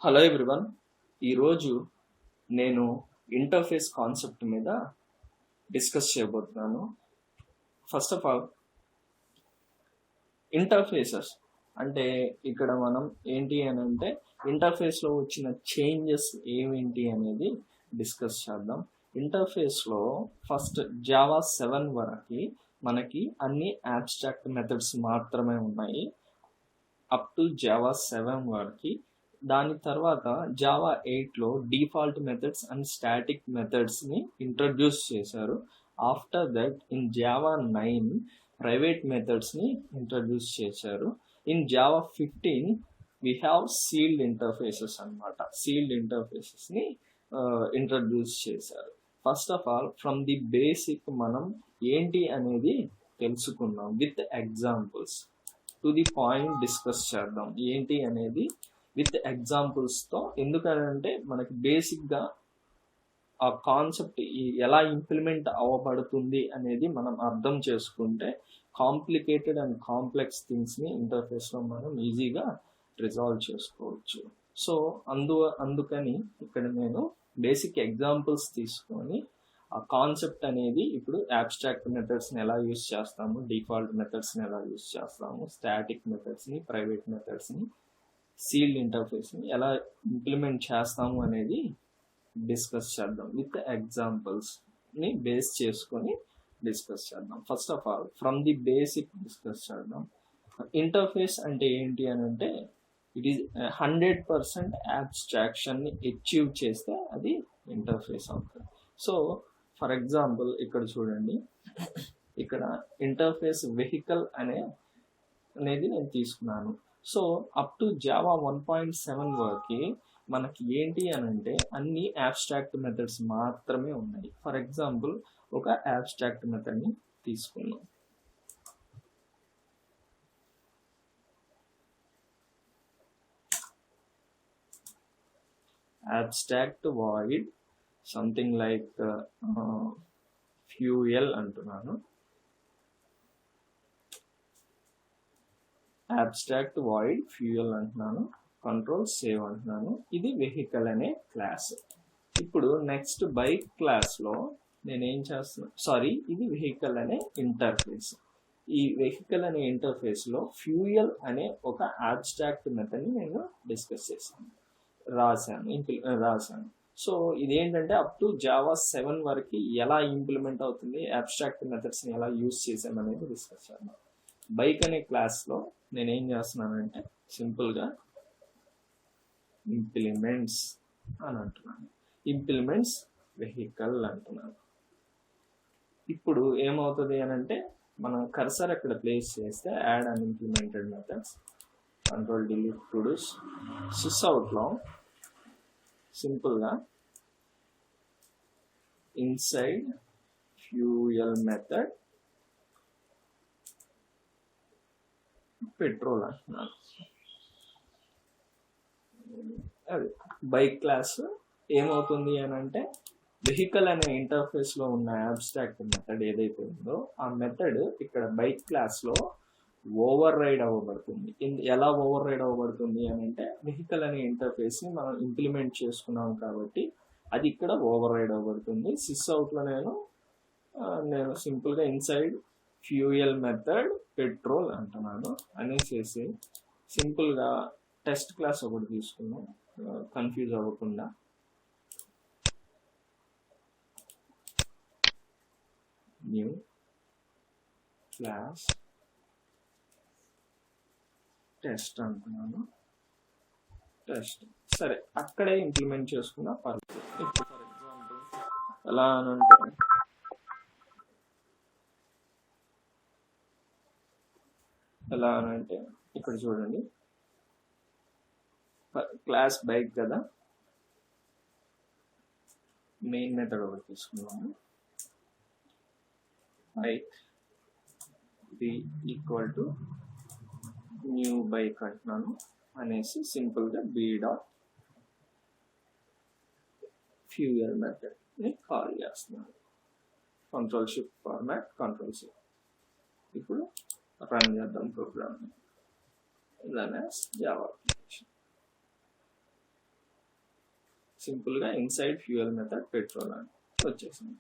Hello everyone. ఈరోజు నేను interface concept మీద డిస్కస్ చేయబోతున్నాను. ఫస్ట్ ఆఫ్ ఆల్, ఇంటర్ఫేసెస్ అంటే ఇక్కడ మనం ఏంటి అని అంటే ఇంటర్ఫేస్లో వచ్చిన చేంజెస్ ఏమేంటి అనేది డిస్కస్ చేద్దాం. ఇంటర్ఫేస్లో ఫస్ట్ జావా 7 వరకు మనకి అన్ని అబ్స్ట్రాక్ట్ మెథడ్స్ మాత్రమే ఉన్నాయి, అప్ టు జావా 7 వరకు. దాని తర్వాత జావా 8లో డిఫాల్ట్ మెథడ్స్ అండ్ స్టాటిక్ మెథడ్స్ని ఇంట్రడ్యూస్ చేశారు. After that in Java 9 private మెథడ్స్ని ఇంట్రడ్యూస్ చేశారు. In Java 15 we have sealed interfaces అనమాట. సీల్డ్ ఇంటర్ఫేసెస్ని ఇంట్రడ్యూస్ చేశారు. First of all, from the basic మనం ఏంటి అనేది తెలుసుకుందాం with examples. To the point discuss చేద్దాం ఏంటి అనేది విత్ ఎగ్జాంపుల్స్తో. ఎందుకంటే మనకి బేసిక్గా ఆ కాన్సెప్ట్ ఎలా ఇంప్లిమెంట్ అవ్వబడుతుంది అనేది మనం అర్థం చేసుకుంటే కాంప్లికేటెడ్ అండ్ కాంప్లెక్స్ థింగ్స్ని ఇంటర్ఫేస్లో మనం ఈజీగా రిజాల్వ్ చేసుకోవచ్చు. సో అందుకని ఇక్కడ నేను బేసిక్ ఎగ్జాంపుల్స్ తీసుకొని ఆ కాన్సెప్ట్ అనేది ఇప్పుడు అబ్స్ట్రాక్ట్ మెథడ్స్ని ఎలా యూస్ చేస్తాము, డిఫాల్ట్ మెథడ్స్ని ఎలా యూస్ చేస్తాము, స్టాటిక్ మెథడ్స్ని, ప్రైవేట్ మెథడ్స్ని, సీల్డ్ ఇంటర్ఫేస్ని ఎలా ఇంప్లిమెంట్ చేస్తాము అనేది డిస్కస్ చేద్దాం. విత్ ఎగ్జాంపుల్స్ని బేస్ చేసుకొని డిస్కస్ చేద్దాం. First of all, from the basic discuss చేద్దాం. ఇంటర్ఫేస్ అంటే ఏంటి అని అంటే ఇట్ ఈస్ 100% అబ్స్ట్రాక్షన్ని అచీవ్ చేస్తే అది ఇంటర్ఫేస్ అవుతుంది. సో ఫర్ ఎగ్జాంపుల్ ఇక్కడ చూడండి, ఇక్కడ ఇంటర్ఫేస్ వెహికల్ అనేది నేను తీసుకున్నాను. సో అప్ టు జావా 1.7 వరకు మనకి ఏంటి అని అంటే అన్ని అబ్స్ట్రాక్ట్ మెథడ్స్ మాత్రమే ఉన్నాయి. ఫర్ ఎగ్జాంపుల్ ఒక అబ్స్ట్రాక్ట్ మెథడ్ని తీసుకున్నాం. Abstract void something like fuel అంటున్నాను. అబ్స్ట్రాక్ట్ వాయిడ్ ఫ్యూయల్ అంటున్నాను, కంట్రోల్ సేవ్ అంటున్నాను. ఇది వెహికల్ అనే క్లాస్. ఇప్పుడు నెక్స్ట్ బైక్ క్లాస్లో నేనేం చేస్తున్నాను, ఇది వెహికల్ అనే ఇంటర్ఫేస్. ఈ వెహికల్ అనే ఇంటర్ఫేస్లో ఫ్యూయల్ అనే ఒక అబ్స్ట్రాక్ట్ మెథడ్ని నేను డిస్కస్ చేశాను, రాశాను. సో ఇదేంటంటే అప్ టు జావా 7 వరకు ఎలా ఇంప్లిమెంట్ అవుతుంది, అబ్స్ట్రాక్ట్ మెథడ్స్ని ఎలా యూస్ చేసామనేది డిస్కస్ చేద్దాం. బైక్ అనే క్లాస్లో నేనేం చేస్తున్నానంటే సింపుల్గా ఇంప్లిమెంట్స్ అని అంటున్నాను, ఇంప్లిమెంట్స్ వెహికల్ అంటున్నాను. ఇప్పుడు ఏమవుతుంది అని అంటే మనం కర్సర్ అక్కడ ప్లేస్ చేస్తే add unimplemented methods, control delete produce, సిస్అవుట్లో సింపుల్గా ఇన్సైడ్ ఫ్యూయల్ మెథడ్ పెట్రోల్ అంటున్నాను. అది బైక్ క్లాస్ ఏమవుతుంది అని అంటే వెహికల్ అనే ఇంటర్ఫేస్లో ఉన్న అబ్స్ట్రాక్ట్ మెథడ్ ఏదైతే ఉందో ఆ మెథడ్ ఇక్కడ బైక్ క్లాస్లో ఓవర్ రైడ్ అవ్వబడుతుంది. ఎలా ఓవర్ రైడ్ అవ్వబడుతుంది అని అంటే వెహికల్ అనే ఇంటర్ఫేస్ని మనం ఇంప్లిమెంట్ చేసుకున్నాం కాబట్టి అది ఇక్కడ ఓవర్ రైడ్ అవ్వబడుతుంది. సిస్అవుట్లో నేను సింపుల్గా ఇన్సైడ్ ఫ్యూయల్ మెథడ్ పెట్రోల్ అంటున్నాను అనేసి సింపుల్గా టెస్ట్ క్లాస్ ఒకటి తీసుకున్నాం, కన్ఫ్యూజ్ అవ్వకుండా. న్యూ క్లాస్ టెస్ట్ అంటున్నాను, టెస్ట్. సరే, అక్కడే ఇంప్లిమెంట్ చేసుకున్నా పర్లేదు. ఇప్పుడు ఫర్ ఎగ్జాంపుల్ ఎలా అనంటే ఇక్కడ చూడండి, క్లాస్ బైక్ కదా, మెయిన్ మెథడ్ ఒకటి తీసుకున్నాము. Bike B equal to new bike అంటున్నాను అనేసి సింపుల్గా బి డాట్ ఫ్యూయల్ మెథడ్ని కాల్ చేస్తున్నాను. Control shift format, control shift. ఇప్పుడు రన్ చేద్దాం program. run as Java application. సింపుల్గా ఇన్సైడ్ ఫ్యూయల్ మెథడ్ పెట్రోల్ అని వచ్చేసింది.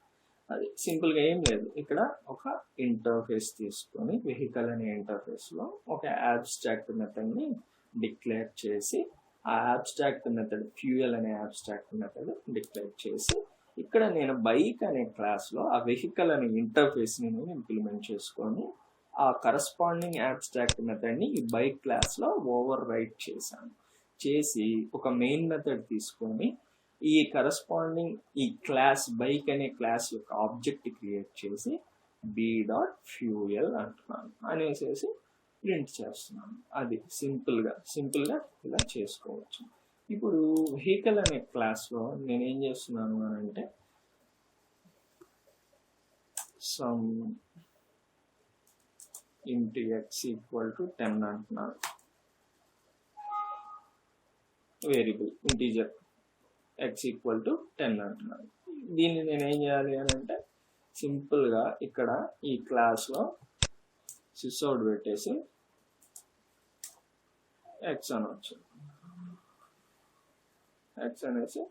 అది సింపుల్గా ఏం లేదు, ఇక్కడ ఒక ఇంటర్ఫేస్ తీసుకొని వెహికల్ అనే ఇంటర్ఫేస్లో ఒక యాబ్స్ట్రాక్ట్ మెథడ్ని డిక్లేర్ చేసి, ఆ యాబ్స్ట్రాక్ట్ మెథడ్ ఫ్యూయల్ అనే యాబ్స్ట్రాక్ట్ మెథడ్ డిక్లేర్ చేసి, ఇక్కడ నేను బైక్ అనే క్లాస్లో ఆ వెహికల్ అనే ఇంటర్ఫేస్ని నేను ఇంప్లిమెంట్ చేసుకొని ఆ కరస్పాండింగ్ యాబ్స్ట్రాక్ట్ మెథడ్ని ఈ బైక్ క్లాస్లో ఓవర్ రైట్ చేశాను. చేసి ఒక మెయిన్ మెథడ్ తీసుకొని ఈ కరస్పాండింగ్ ఈ క్లాస్ బైక్ అనే క్లాస్ యొక్క ఆబ్జెక్ట్ క్రియేట్ చేసి b.fuel అంటున్నాను అనేసి ప్రింట్ చేస్తున్నాను. అది సింపుల్గా ఇలా చేసుకోవచ్చు. ఇప్పుడు వెహికల్ అనే క్లాస్లో నేను ఏం చేస్తున్నాను అని అంటే some into x equal to 10 అంటున్నాను. Variable integer x equal to 10 అంటున్నాను. దీన్ని నేను ఏం చేయాలి అని అంటే సింపుల్గా ఇక్కడ ఈ క్లాస్లో సిస్అవుట్ పెట్టేసి x అనొచ్చు. x అనేసి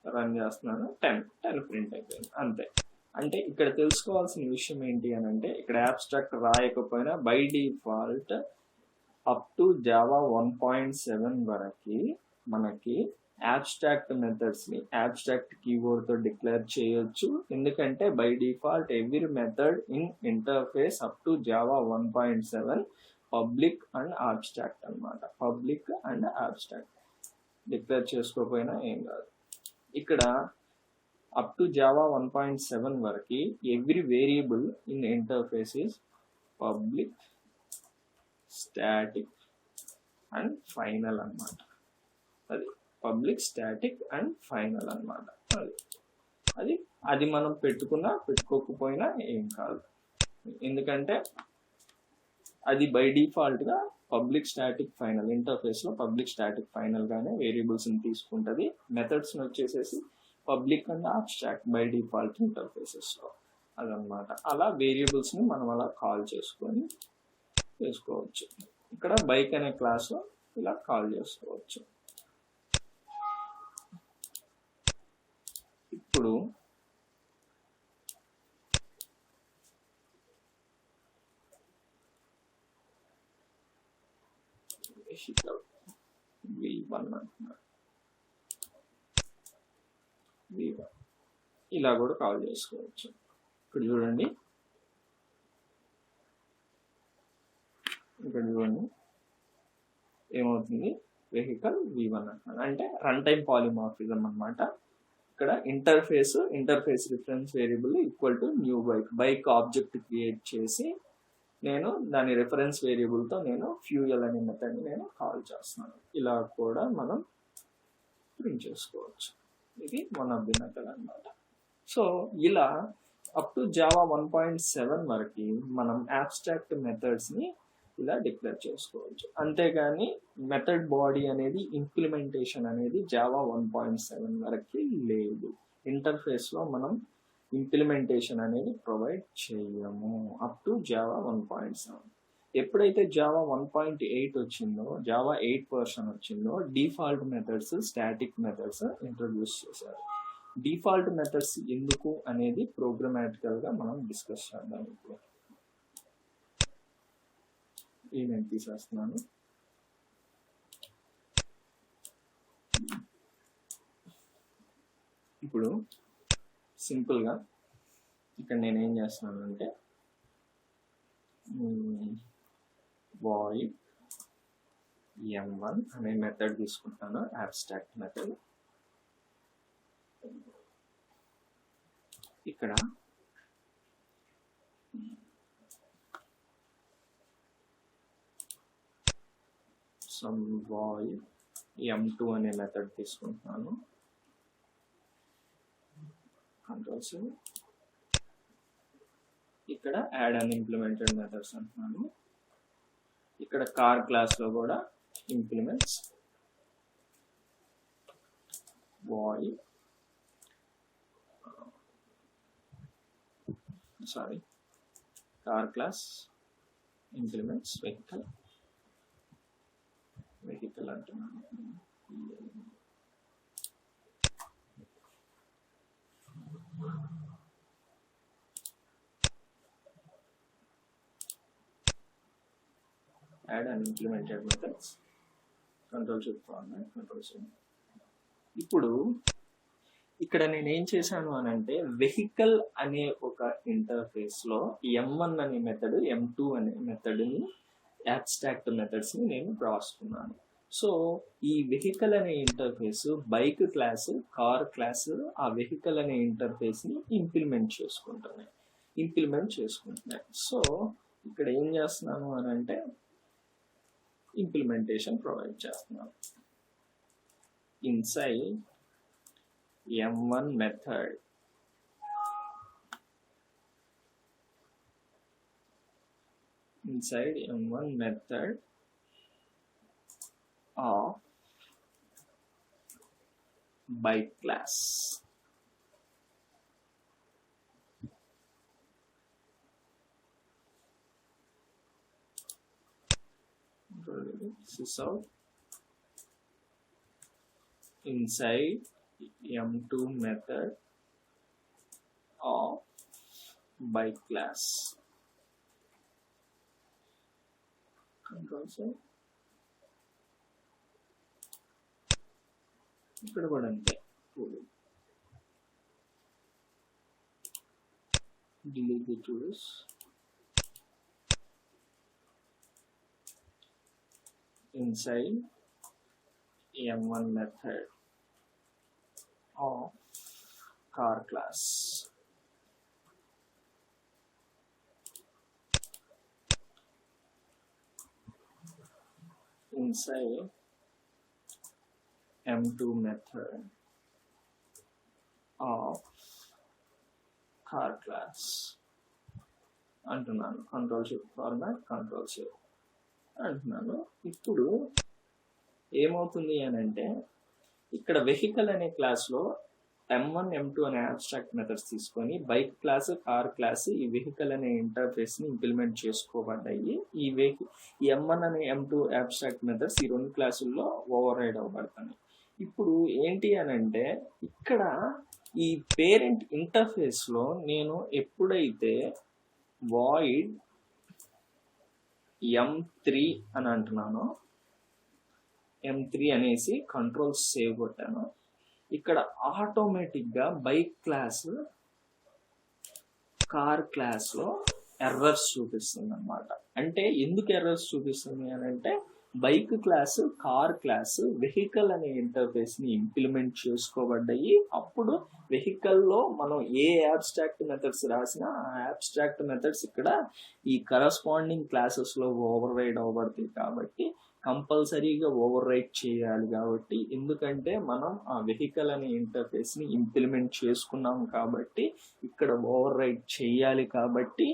రన్ చేస్తున్నాను. 10 ప్రింట్ అయిపోయింది. అంతే. అంటే ఇక్కడ తెలుసుకోవాల్సిన విషయం ఏంటి అని అంటే ఇక్కడ యాబ్స్ట్రాక్ట్ రాయకపోయినా by default up to Java 1.7 వరకు మనకి యాబ్స్ట్రాక్ట్ మెథడ్స్ని యాబ్స్ట్రాక్ట్ కీవర్డ్తో డిక్లేర్ చేయొచ్చు. ఎందుకంటే by default every method in interface up to Java 1.7 public and abstract అనమాట. పబ్లిక్ అండ్ ఆబ్స్ట్రాక్ట్ డిక్లేర్ చేసుకోకపోయినా ఏం కాదు. ఇక్కడ అప్ టు జావా 1.7 వరకు every variable in interface is public, static and final అనమాట. అది పబ్లిక్, స్టాటిక్ అండ్ ఫైనల్ అనమాట. అది మనం పెట్టుకున్నా పెట్టుకోకపోయినా ఏం కాదు. ఎందుకంటే అది బై డిఫాల్ట్గా పబ్లిక్, స్టాటిక్, ఫైనల్ ఇంటర్ఫేస్లో పబ్లిక్, స్టాటిక్, ఫైనల్ గానే వేరియబుల్స్ని తీసుకుంటుంది. మెథడ్స్ని వచ్చేసేసి public and abstract by default ఇంటర్ఫేసెస్లో అదనమాట. అలా వేరియబుల్స్ని మనం అలా కాల్ చేసుకొని చేసుకోవచ్చు. ఇక్కడ బైక్ అనే క్లాస్లో ఇలా కాల్ చేసుకోవచ్చు. ఇప్పుడు V1 అంటున్నాడు. V1 ఇలా కూడా కాల్ చేసుకోవచ్చు. ఇక్కడ చూడండి, ఏమవుతుంది, వెహికల్ V1 అంటున్నాడు. అంటే రన్ టైం పాలిమార్ఫిజం అనమాట. ఇక్కడ interface reference variable equal to new bike object create చేసి నేను దాని రిఫరెన్స్ వేరియబుల్తో నేను ఫ్యూయల్ అనే మెథడ్ని నేను కాల్ చేస్తున్నాను. ఇలా కూడా మనం ప్రింట్ చేసుకోవచ్చు. ఇది వన్ ఆఫ్ ది మెథడ్ అనమాట. సో ఇలా అప్ టు జావా 1.7 వరకు మనం యాబ్స్ట్రాక్ట్ మెథడ్స్ని ఇలా డిక్లేర్ చేసుకోవచ్చు. అంతేగాని మెథడ్ బాడీ అనేది ఇంప్లిమెంటేషన్ అనేది జావా 1.7 వరకు లేదు. ఇంటర్ఫేస్లో మనం ఇంప్లిమెంటేషన్ అనేది ప్రొవైడ్ చేయము అప్ టు జావా 1.7. ఎప్పుడైతే జావా 1.8 వచ్చిందో, జావా 8 వర్షన్ వచ్చిందో default methods, static methods introduce చేశారు. డిఫాల్ట్ మెథడ్స్ ఎందుకు అనేది ప్రోగ్రామాటికల్గా మనం డిస్కస్ చేద్దాం. ఇప్పుడు నేను తీసేస్తున్నాను. ఇప్పుడు సింపుల్గా ఇక్కడ నేను ఏం చేస్తున్నాను అంటే void m1 అనే మెథడ్ తీసుకుంటాను, abstract మెథడ్. ఇక్కడ some void m2 అనే మెథడ్ తీసుకుంటున్నాను. Control-C. ఇక్కడ యాడ్ అన్ఇంప్లిమెంటెడ్ మెథడ్స్ అంటున్నాను. ఇక్కడ కార్ క్లాస్లో కూడా implements void car class implements vehicle అంటున్నాను. Add and implemented methods, control shift format, control shift. ఇప్పుడు ఇక్కడ నేను ఏం చేశాను అని అంటే వెహికల్ అనే ఒక ఇంటర్ఫేస్ లో M1 అనే మెథడ్, M2 అనే మెథడ్ని, అబ్స్ట్రాక్ట్ మెథడ్స్ ని నేను రాసుకున్నాను. సో ఈ వెహికల్ అనే interface bike class, car class ఆ వెహికల్ అనే ఇంటర్ఫేస్ ని ఇంప్లిమెంట్ చేసుకుంటున్నాయి. సో ఇక్కడ ఏం చేస్తున్నాను అని అంటే ఇంప్లిమెంటేషన్ ప్రొవైడ్ చేస్తున్నాను. Inside M1 method of bike class. This is out inside M2 method of bike class. Control C. ఇక్కడ కూడా అంతే, delete the tools. Inside M1 method of car class. Inside M2 method of car class అంటున్నాను. Control shift format, control shift అంటున్నాను. ఇప్పుడు ఏమవుతుంది అని అంటే ఇక్కడ వెహికల్ అనే క్లాస్లో M1, M2 అనే అబ్స్ట్రాక్ట్ మెథడ్స్ తీసుకొని బైక్ క్లాస్, కార్ క్లాస్ ఈ వెహికల్ అనే ఇంటర్ఫేస్ని ఇంప్లిమెంట్ చేసుకోబడ్డాయి. ఈ M1 అనే M2 అబ్స్ట్రాక్ట్ మెథడ్స్ ఈ రెండు క్లాసుల్లో ఓవర్ రైడ్ అవ్వబడతాయి. ఇప్పుడు ఏంటి అని అంటే ఇక్కడ ఈ పేరెంట్ ఇంటర్ఫేస్లో నేను ఎప్పుడైతే వాయిడ్ M3 అని అంటున్నానో, M3 అనేసి కంట్రోల్ సేవ్ కొట్టాను, ఇక్కడ ఆటోమేటిక్గా బైక్ క్లాస్, కార్ క్లాస్లో ఎర్రర్స్ చూపిస్తుంది అన్నమాట. అంటే ఎందుకు ఎర్రర్స్ చూపిస్తుంది అని అంటే bike class, car class vehicle అనే ఇంటర్ఫేస్ని ఇంప్లిమెంట్ చేసుకోబడ్డాయి. అప్పుడు వెహికల్లో మనం ఏ అబ్స్ట్రాక్ట్ మెథడ్స్ రాసినా ఆ అబ్స్ట్రాక్ట్ మెథడ్స్ ఇక్కడ ఈ కరస్పాండింగ్ క్లాసెస్లో ఓవర్ రైడ్ అవ్వబడతాయి. కాబట్టి కంపల్సరీగా ఓవర్ రైట్ చేయాలి. కాబట్టి ఎందుకంటే మనం ఆ వెహికల్ అనే ఇంటర్ఫేస్ని ఇంప్లిమెంట్ చేసుకున్నాం కాబట్టి ఇక్కడ ఓవర్ రైట్ చేయాలి. కాబట్టి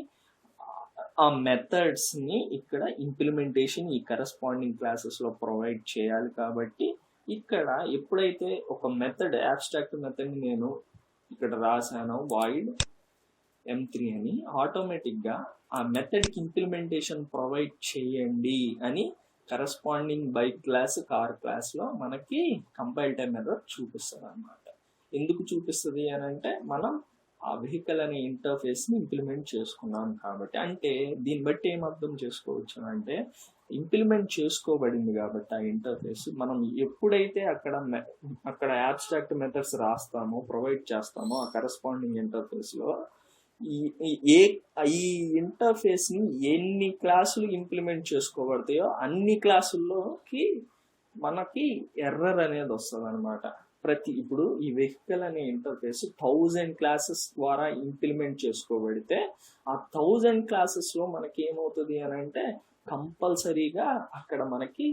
ఆ మెథడ్స్ని ఇక్కడ ఇంప్లిమెంటేషన్ ఈ కరస్పాండింగ్ క్లాసెస్లో ప్రొవైడ్ చేయాలి. కాబట్టి ఇక్కడ ఎప్పుడైతే ఒక మెథడ్, అబ్స్ట్రాక్ట్ మెథడ్ని నేను ఇక్కడ రాశానో వాయిడ్ M3 అని, ఆటోమేటిక్గా ఆ మెథడ్కి ఇంప్లిమెంటేషన్ ప్రొవైడ్ చేయండి అని కరస్పాండింగ్ బైక్ క్లాస్, కార్ క్లాస్లో మనకి కంపైల్ టైమ్ ఎర్రర్ చూపిస్తుంది అన్నమాట. ఎందుకు చూపిస్తుంది అని అంటే మనం ఆ వెహికల్ అనే ఇంటర్ఫేస్ని ఇంప్లిమెంట్ చేసుకున్నాం కాబట్టి. అంటే దీన్ని బట్టి ఏం అర్థం చేసుకోవచ్చు అంటే ఇంప్లిమెంట్ చేసుకోబడింది కాబట్టి ఆ ఇంటర్ఫేస్ మనం ఎప్పుడైతే అక్కడ అబ్స్ట్రాక్ట్ మెథడ్స్ రాస్తామో, ప్రొవైడ్ చేస్తామో ఆ కరస్పాండింగ్ ఇంటర్ఫేస్లో ఈ ఇంటర్ఫేస్ని ఎన్ని క్లాసులు ఇంప్లిమెంట్ చేసుకోబడతాయో అన్ని క్లాసుల్లోకి మనకి ఎర్రర్ అనేది వస్తుంది అనమాట. ఇప్పుడు ఈ వెహికల్ అనే ఇంటర్ఫేస్ 1000 క్లాసెస్ ద్వారా ఇంప్లిమెంట్ చేసుకోబడితే ఆ 1000 క్లాసెస్లో మనకి ఏమవుతుంది అని అంటే కంపల్సరీగా అక్కడ మనకి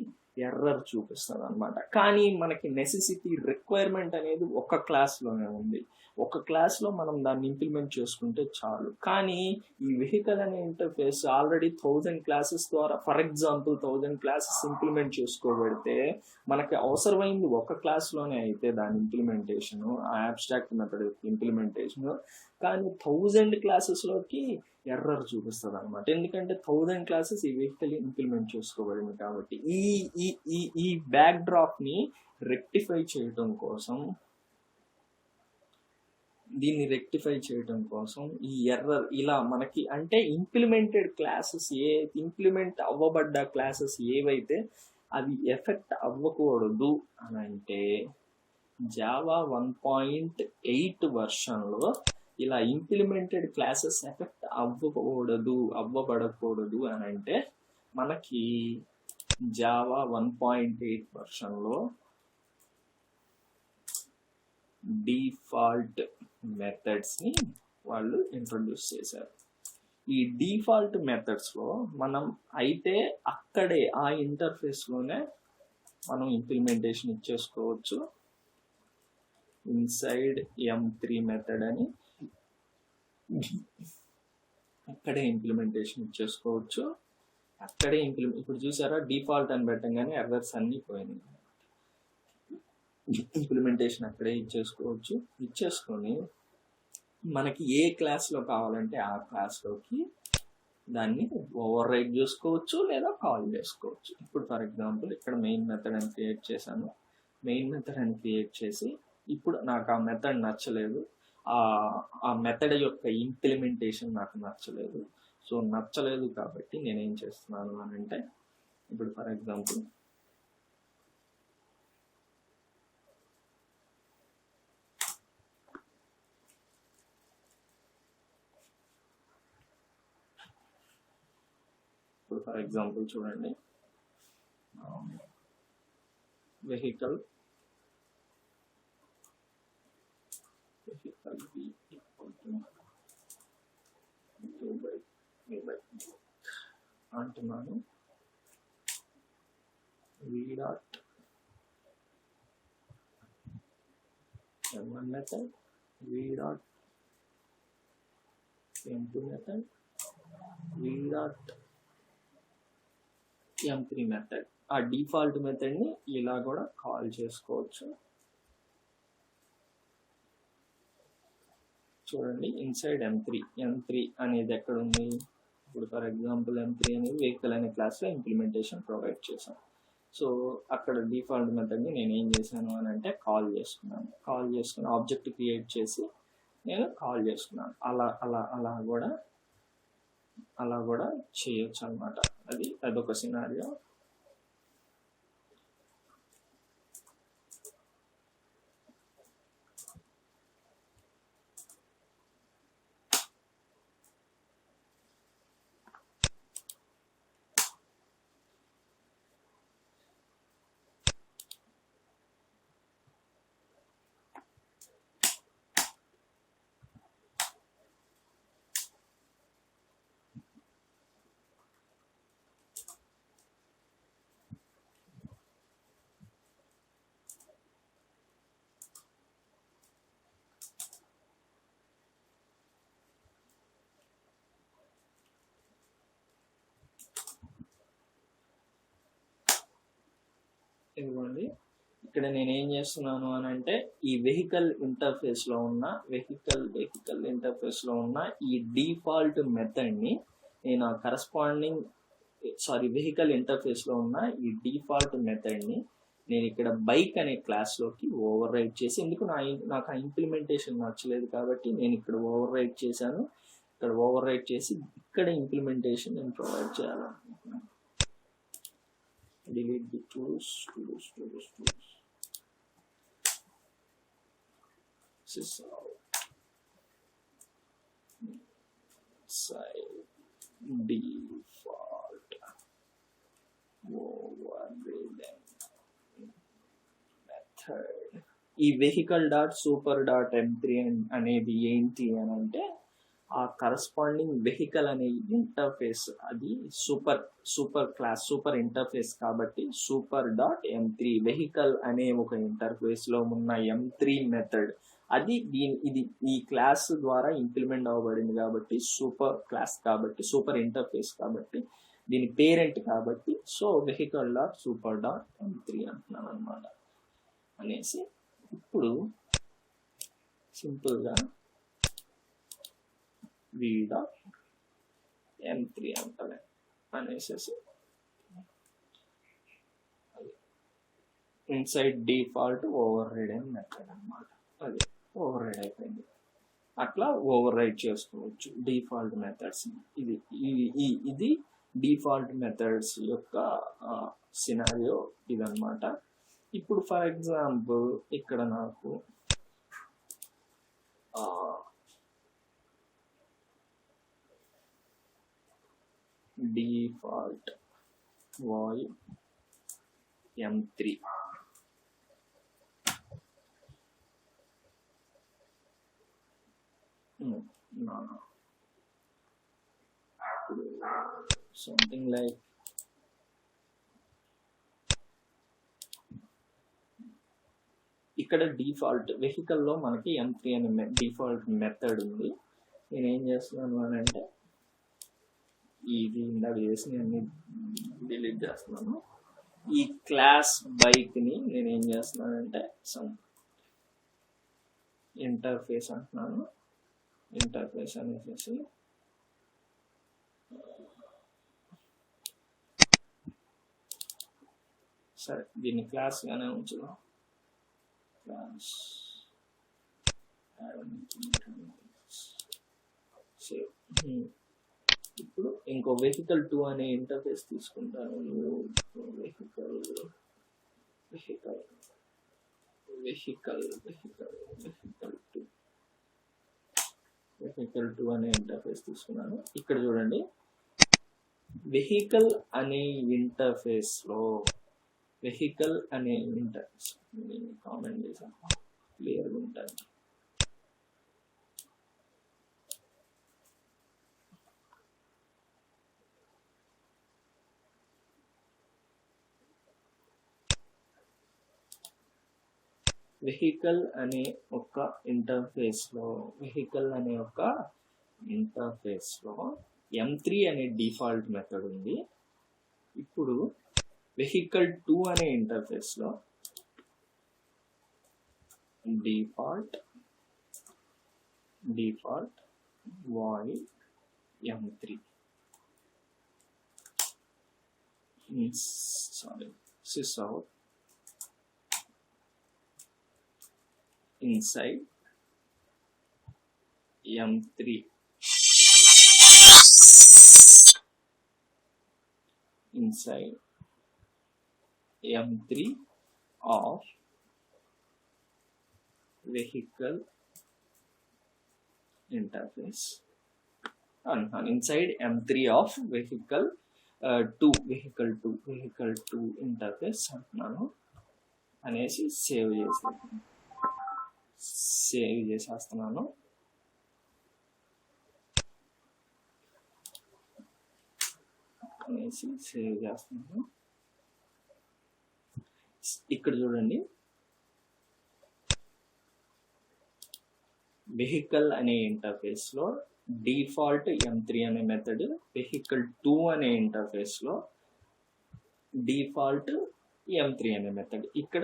ఎర్రర్ చూపిస్తుంది అనమాట. కానీ మనకి నెసెసిటీ, రిక్వైర్మెంట్ అనేది ఒక క్లాస్లోనే ఉంది. ఒక క్లాస్లో మనం దాన్ని ఇంప్లిమెంట్ చేసుకుంటే చాలు. కానీ ఈ వెహికల్ అనే ఇంటర్ఫేస్ ఆల్రెడీ 1000 క్లాసెస్ ద్వారా, ఫర్ ఎగ్జాంపుల్ 1000 క్లాసెస్ ఇంప్లిమెంట్ చేసుకోబడితే మనకి అవసరమైంది ఒక క్లాస్లోనే అయితే దాని ఇంప్లిమెంటేషను, ఆ అబ్స్ట్రాక్ట్ మెథడ్ ఇంప్లిమెంటేషను. కానీ 1000 క్లాసెస్లోకి ఎర్రర్ చూపిస్తుంది అనమాట. ఎందుకంటే 1000 క్లాసెస్ ఈ వెహికల్ ఇంప్లిమెంట్ చేసుకోబడింది కాబట్టి. ఈ బ్యాక్ డ్రాప్ని రెక్టిఫై చేయడం కోసం దీన్ని రెక్టిఫై చేయడం కోసం ఈ ఎర్రర్ ఇలా మనకి అంటే ఇంప్లిమెంటెడ్ క్లాసెస్ ఇంప్లిమెంట్ అవ్వబడ్డ క్లాసెస్ ఏవైతే అవి ఎఫెక్ట్ అవ్వకూడదు అని అంటే జావా 1.8 వర్షన్లో ఇలా ఇంప్లిమెంటెడ్ క్లాసెస్ ఎఫెక్ట్ అవ్వబడకూడదు అని అంటే మనకి జావా 1.8 వర్షన్లో డిఫాల్ట్ మెథడ్స్ని వాళ్ళు ఇంట్రొడ్యూస్ చేశారు. ఈ డిఫాల్ట్ మెథడ్స్లో మనం అయితే అక్కడే ఆ ఇంటర్ఫేస్లోనే మనం ఇంప్లిమెంటేషన్ ఇచ్చేసుకోవచ్చు. ఇన్సైడ్ M3 మెథడ్ అని అక్కడే ఇంప్లిమెంటేషన్ ఇచ్చేసుకోవచ్చు. అక్కడే ఇప్పుడు చూసారా డిఫాల్ట్ అని పెట్టంగానే ఎర్రర్స్ అన్నీ పోయినాయి. ఇంప్లిమెంటేషన్ అక్కడే ఇచ్చేసుకొని మనకి ఏ క్లాస్లో కావాలంటే ఆ క్లాస్లోకి దాన్ని ఓవర్ రైట్ చేసుకోవచ్చు లేదా కాల్ చేసుకోవచ్చు. ఇప్పుడు ఫర్ ఎగ్జాంపుల్ ఇక్కడ మెయిన్ మెథడ్ అని క్రియేట్ చేశాను. మెయిన్ మెథడ్ అని క్రియేట్ చేసి ఇప్పుడు నాకు ఆ మెథడ్ నచ్చలేదు, ఆ మెథడ్ యొక్క ఇంప్లిమెంటేషన్ నాకు నచ్చలేదు. సో నచ్చలేదు కాబట్టి నేనేం చేస్తున్నాను అని అంటే ఇప్పుడు ఫర్ ఎగ్జాంపుల్ చూడండి, వెహికల్ అంటున్నాను. v.m1 method, v.m2 method, v.m3 method. ఆ డిఫాల్ట్ మెథడ్ని ఇలా కూడా కాల్ చేసుకోవచ్చు. చూడండి ఇన్సైడ్ M3 అనేది ఎక్కడ ఉంది? ఇప్పుడు ఫర్ ఎగ్జాంపుల్ M3 అనేది వెహికల్ అనే క్లాస్లో ఇంప్లిమెంటేషన్ ప్రొవైడ్ చేశాం. సో అక్కడ డిఫాల్ట్ మెథడ్ని నేను ఏం చేశాను అని అంటే కాల్ చేసుకుని ఆబ్జెక్ట్ క్రియేట్ చేసి నేను కాల్ చేసుకున్నాను. అలా కూడా చేయొచ్చు అనమాట. అదొక సినారియో. ఇదిగోండి ఇక్కడ నేను ఏం చేస్తున్నాను అని అంటే ఈ వెహికల్ ఇంటర్ఫేస్లో ఉన్న ఈ డిఫాల్ట్ మెథడ్ని నేను ఆ వెహికల్ ఇంటర్ఫేస్లో ఉన్న ఈ డిఫాల్ట్ మెథడ్ని నేను ఇక్కడ బైక్ అనే క్లాస్లోకి ఓవర్ రైట్ చేసి, ఎందుకు నాకు ఆ ఇంప్లిమెంటేషన్ నచ్చలేదు కాబట్టి నేను ఇక్కడ ఓవర్ రైట్ చేశాను. ఇక్కడ ఓవర్ రైట్ చేసి ఇక్కడ ఇంప్లిమెంటేషన్ నేను ప్రొవైడ్ చేయాలనుకుంటున్నాను. delete the tools. This is side default overridden method. ఈ vehicle.super.m3 అనేది ఏంటి అని అంటే ఆ కరస్పాండింగ్ వెహికల్ అనే ఇంటర్ఫేస్, అది సూపర్ ఇంటర్ఫేస్ కాబట్టి super.m3 వెహికల్ అనే ఒక ఇంటర్ఫేస్లో ఉన్న M3 మెథడ్ అది ఈ క్లాస్ ద్వారా ఇంప్లిమెంట్ అవ్వబడింది కాబట్టి సూపర్ క్లాస్ కాబట్టి సూపర్ ఇంటర్ఫేస్ కాబట్టి దీని పేరెంట్ కాబట్టి సో vehicle.super.m3 అంటున్నాను అనమాట. అనేసి ఇప్పుడు సింపుల్గా v.m3 అంటారు అనేసి inside default override method అనమాట. అది ఓవర్ రైడ్ అయిపోయింది. అట్లా ఓవర్ రైట్ చేసుకోవచ్చు డిఫాల్ట్ మెథడ్స్. ఇది డిఫాల్ట్ మెథడ్స్ యొక్క సినారియో ఇదన్నమాట. ఇప్పుడు ఫర్ ఎగ్జాంపుల్ ఇక్కడ నాకు default void M3 something like ఇక్కడ డిఫాల్ట్ వెహికల్ లో మనకి M3 అనే డిఫాల్ట్ మెథడ్ ఉంది. నేనేం చేస్తున్నాను అని అంటే ఇది ఇందాక చేసి నేను డిలీట్ చేస్తున్నాను. ఈ క్లాస్ బైక్ ని నేనేం చేస్తున్నానంటే సమ్ ఇంటర్ఫేస్ అంటున్నాను. ఇంటర్ఫేస్ అనేసి సరే దీన్ని క్లాస్ గానే ఉంచుదాం. క్లాస్ ఇప్పుడు ఇంకో వెహికల్ 2 అనే ఇంటర్ఫేస్ తీసుకుంటాను. వెహికల్ 2 అనే ఇంటర్ఫేస్ తీసుకున్నాను. ఇక్కడ చూడండి, వెహికల్ అనే ఇంటర్ఫేస్ లో కామెంట్ చేశాను క్లియర్గా ఉంటుంది. వెహికల్ అనే ఒక ఇంటర్ఫేస్ లో M3 అనే డిఫాల్ట్ మెథడ్ ఉంది. ఇప్పుడు వెహికల్ 2 అనే ఇంటర్ఫేస్ లో default void M3 sysout inside M3 of vehicle interface and inside M3 of vehicle 2 interface అంటున్నాను అనేసి సేవ్ చేసేస్తున్నాను. ఇక్కడ చూడండి, వెహికల్ అనే ఇంటర్ఫేస్ లో డిఫాల్ట్ M3 అనే మెథడ్, వెహికల్ 2 అనే ఇంటర్ఫేస్ లో డిఫాల్ట్ M3 అనే మెథడ్. ఇక్కడ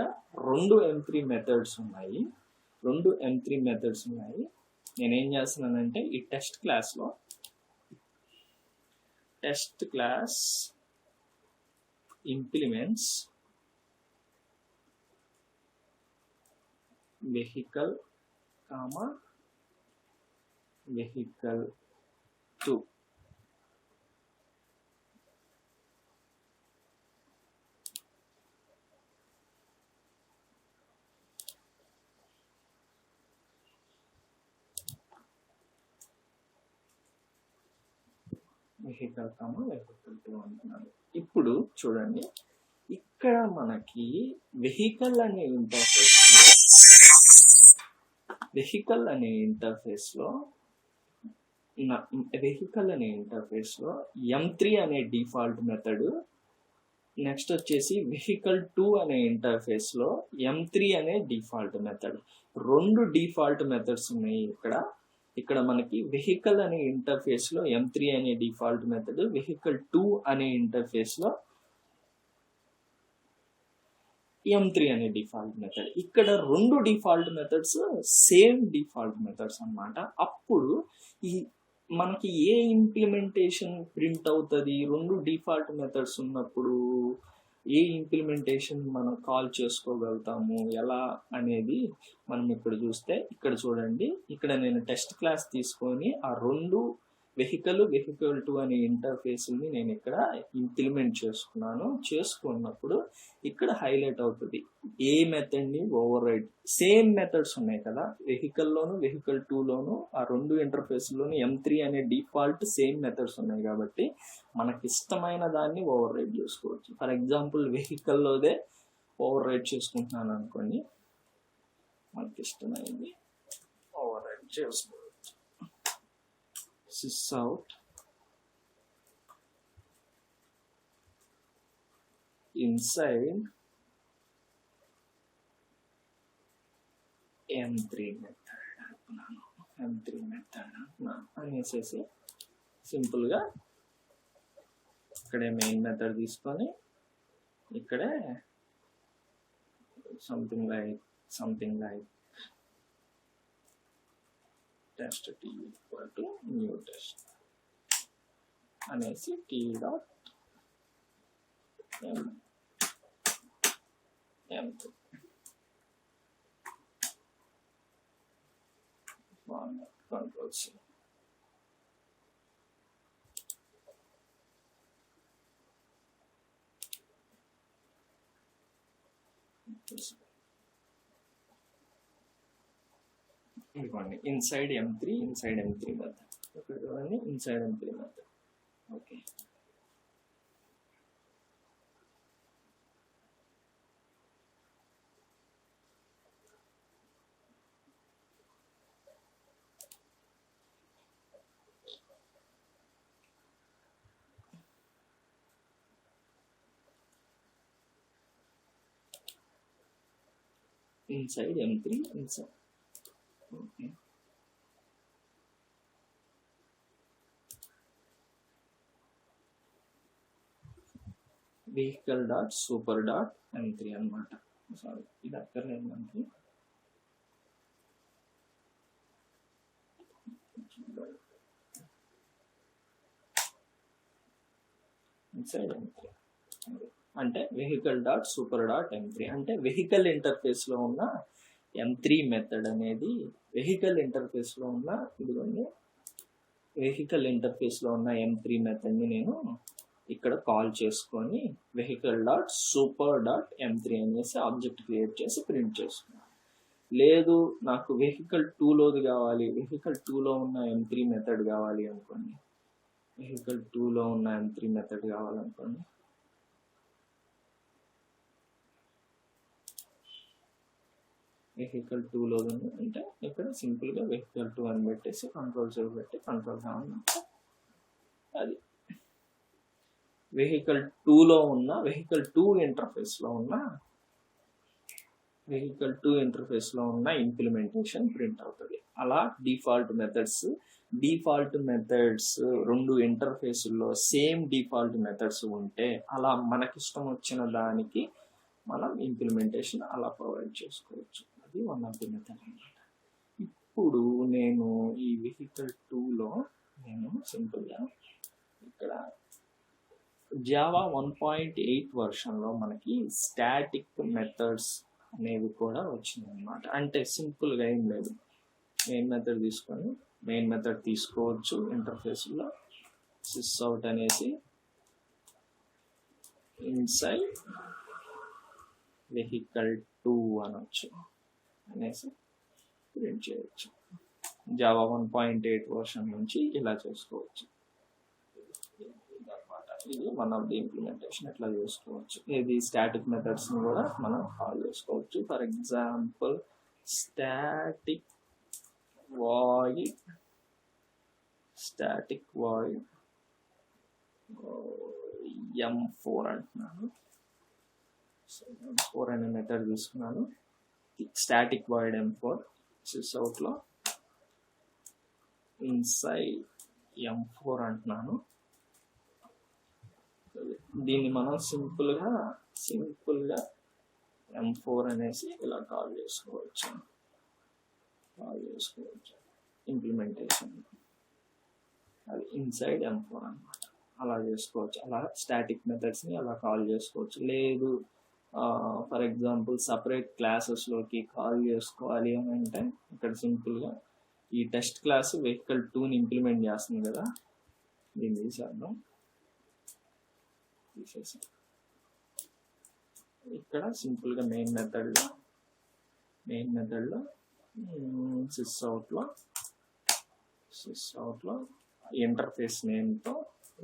రెండు M3 మెథడ్స్ ఉన్నాయి. నేనేం చేస్తున్నానంటే ఈ test class implements vehicle vehicle 2 vehicle 2 అంటున్నాను. ఇప్పుడు చూడండి, ఇక్కడ మనకి వెహికల్ అనే ఇంటర్ఫేస్ లో M3 అనే డిఫాల్ట్ మెథడ్, నెక్స్ట్ వచ్చేసి వెహికల్ 2 అనే ఇంటర్ఫేస్ లో M3 అనే డిఫాల్ట్ మెథడ్. రెండు డిఫాల్ట్ మెథడ్స్ ఉన్నాయి ఇక్కడ మనకి వెహికల్ అనే ఇంటర్ఫేస్ లో M3 అనే డిఫాల్ట్ మెథడ్, వెహికల్ 2 అనే ఇంటర్ఫేస్ లో M3 అనే డిఫాల్ట్ మెథడ్. ఇక్కడ రెండు default methods same default methods అన్నమాట. అప్పుడు మనకి ఏ ఇంప్లిమెంటేషన్ ప్రింట్ అవుతుంది? రెండు డిఫాల్ట్ మెథడ్స్ ఉన్నప్పుడు ఏ ఇంప్లిమెంటేషన్ మనం కాల్ చేసుకోగలుగుతాము ఎలా అనేది మనం ఇక్కడ చూస్తే, ఇక్కడ చూడండి, ఇక్కడ నేను టెస్ట్ క్లాస్ తీసుకొని ఆ రెండు వెహికల్ 2 అనే ఇంటర్ఫేస్ని నేను ఇక్కడ ఇంప్లిమెంట్ చేసుకున్నప్పుడు ఇక్కడ హైలైట్ అవుతుంది ఏ మెథడ్ని ఓవర్ రైడ్. సేమ్ మెథడ్స్ ఉన్నాయి కదా వెహికల్లోను వెహికల్ 2లోను, ఆ రెండు ఇంటర్ఫేస్లోను M3 అనే డిఫాల్ట్ సేమ్ మెథడ్స్ ఉన్నాయి కాబట్టి మనకి ఇష్టమైన దాన్ని ఓవర్ రైడ్ చేసుకోవచ్చు. ఫర్ ఎగ్జాంపుల్ వెహికల్లోదే ఓవర్ రైడ్ చేసుకుంటున్నాను అనుకోండి, మనకి ఇష్టమైంది ఓవర్ రైడ్ చేసుకోవచ్చు. sysout inside M3 మెథడ్ అనేసేసి సింపుల్గా ఇక్కడే మెయిన్ మెథడ్ తీసుకొని ఇక్కడే something like test t equal to new test అనేసి t dot m3 control C. ఇదిగోండి ఇన్సైడ్ M3 మెథడ్. ఇక్కడ చూడండి inside M3 method. Okay, inside M3 inside. Okay, vehicle dot super dot M3 అనమాట. Sorry, ఇది అక్కర్లేదు మనకి. ఇన్సైడ్ M3 అంటే vehicle dot super dot M3 అంటే వెహికల్ ఇంటర్ఫేస్లో ఉన్న M3 మెథడ్ అనేది వెహికల్ ఇంటర్ఫేస్లో ఉన్న ఇదిగోండి వెహికల్ ఇంటర్ఫేస్లో ఉన్న M3 మెథడ్ని నేను ఇక్కడ కాల్ చేసుకొని vehicle dot super dot M3 అనేసి ఆబ్జెక్ట్ క్రియేట్ చేసి ప్రింట్ చేసుకున్నాను. లేదు నాకు వెహికల్ 2లోది కావాలి, వెహికల్ 2లో ఉన్న M3 మెథడ్ కావాలి అనుకోండి, వెహికల్ 2లో ఉన్న M3 మెథడ్ కావాలనుకోండి, వెహికల్ 2లో అంటే ఇక్కడ సింపుల్గా వెహికల్ 2 అని పెట్టేసి కంట్రోల్ సేవ్ పెట్టి కంట్రోల్ కావాలంటే అది వెహికల్ 2లో ఉన్న వెహికల్ 2 ఇంటర్ఫేస్లో ఉన్న ఇంప్లిమెంటేషన్ ప్రింట్ అవుతుంది. అలా డిఫాల్ట్ మెథడ్స్ రెండు ఇంటర్ఫేసుల్లో సేమ్ డిఫాల్ట్ మెథడ్స్ ఉంటే అలా మనకిష్టం వచ్చిన దానికి మనం ఇంప్లిమెంటేషన్ అలా ప్రొవైడ్ చేసుకోవచ్చు. అది వన్ ఆఫ్ ది మెథడ్ అన్నమాట. ఇప్పుడు నేను ఈ వెహికల్ 2లో నేను సింపుల్గా ఇక్కడ జావా 1.8 వర్షన్లో మనకి స్టాటిక్ మెథడ్స్ అనేవి కూడా వచ్చినాయి అన్నమాట. అంటే సింపుల్గా ఏం లేదు, మెయిన్ మెథడ్ తీసుకొని మెయిన్ మెథడ్ తీసుకోవచ్చు ఇంటర్ఫేస్లో, సిస్అవుట్ అనేసి ఇన్సైడ్ వెహికల్ 2 అనొచ్చు అనేసి ప్రింట్ చేయొచ్చు. జావా 1.8 వర్షన్ నుంచి ఇలా చేసుకోవచ్చు. ఇది వన్ ఆఫ్ ది ఇంప్లిమెంటేషన్ ఎట్లా చేసుకోవచ్చు. ఇది స్టాటిక్ మెథడ్స్ని కూడా మనం కాల్ చేసుకోవచ్చు. For example static void M4 అంటున్నాను. M4 అనే మెథడ్ తీసుకున్నాను. Static void M4 సిస్అవుట్లో inside M4 అంటున్నాను. దీన్ని మనం సింపుల్గా M4 అనేసి ఇలా కాల్ చేసుకోవచ్చు. ఇంప్లిమెంటేషన్ అది ఇన్సైడ్ M4 అన్నమాట. అలా చేసుకోవచ్చు. అలా స్టాటిక్ మెథడ్స్ని అలా కాల్ చేసుకోవచ్చు. లేదు ఫర్ ఎగ్జాంపుల్ సపరేట్ క్లాసెస్లోకి కాల్ చేసుకోవాలి అని అంటే ఇక్కడ సింపుల్గా ఈ టెస్ట్ క్లాస్ వెహికల్ 2ని ఇంప్లిమెంట్ చేస్తుంది కదా, దీన్ని తీసేద్దాం. ఇక్కడ సింపుల్గా మెయిన్ మెథడ్లో సిస్ అవుట్లో ఇంటర్ఫేస్ నేమ్తో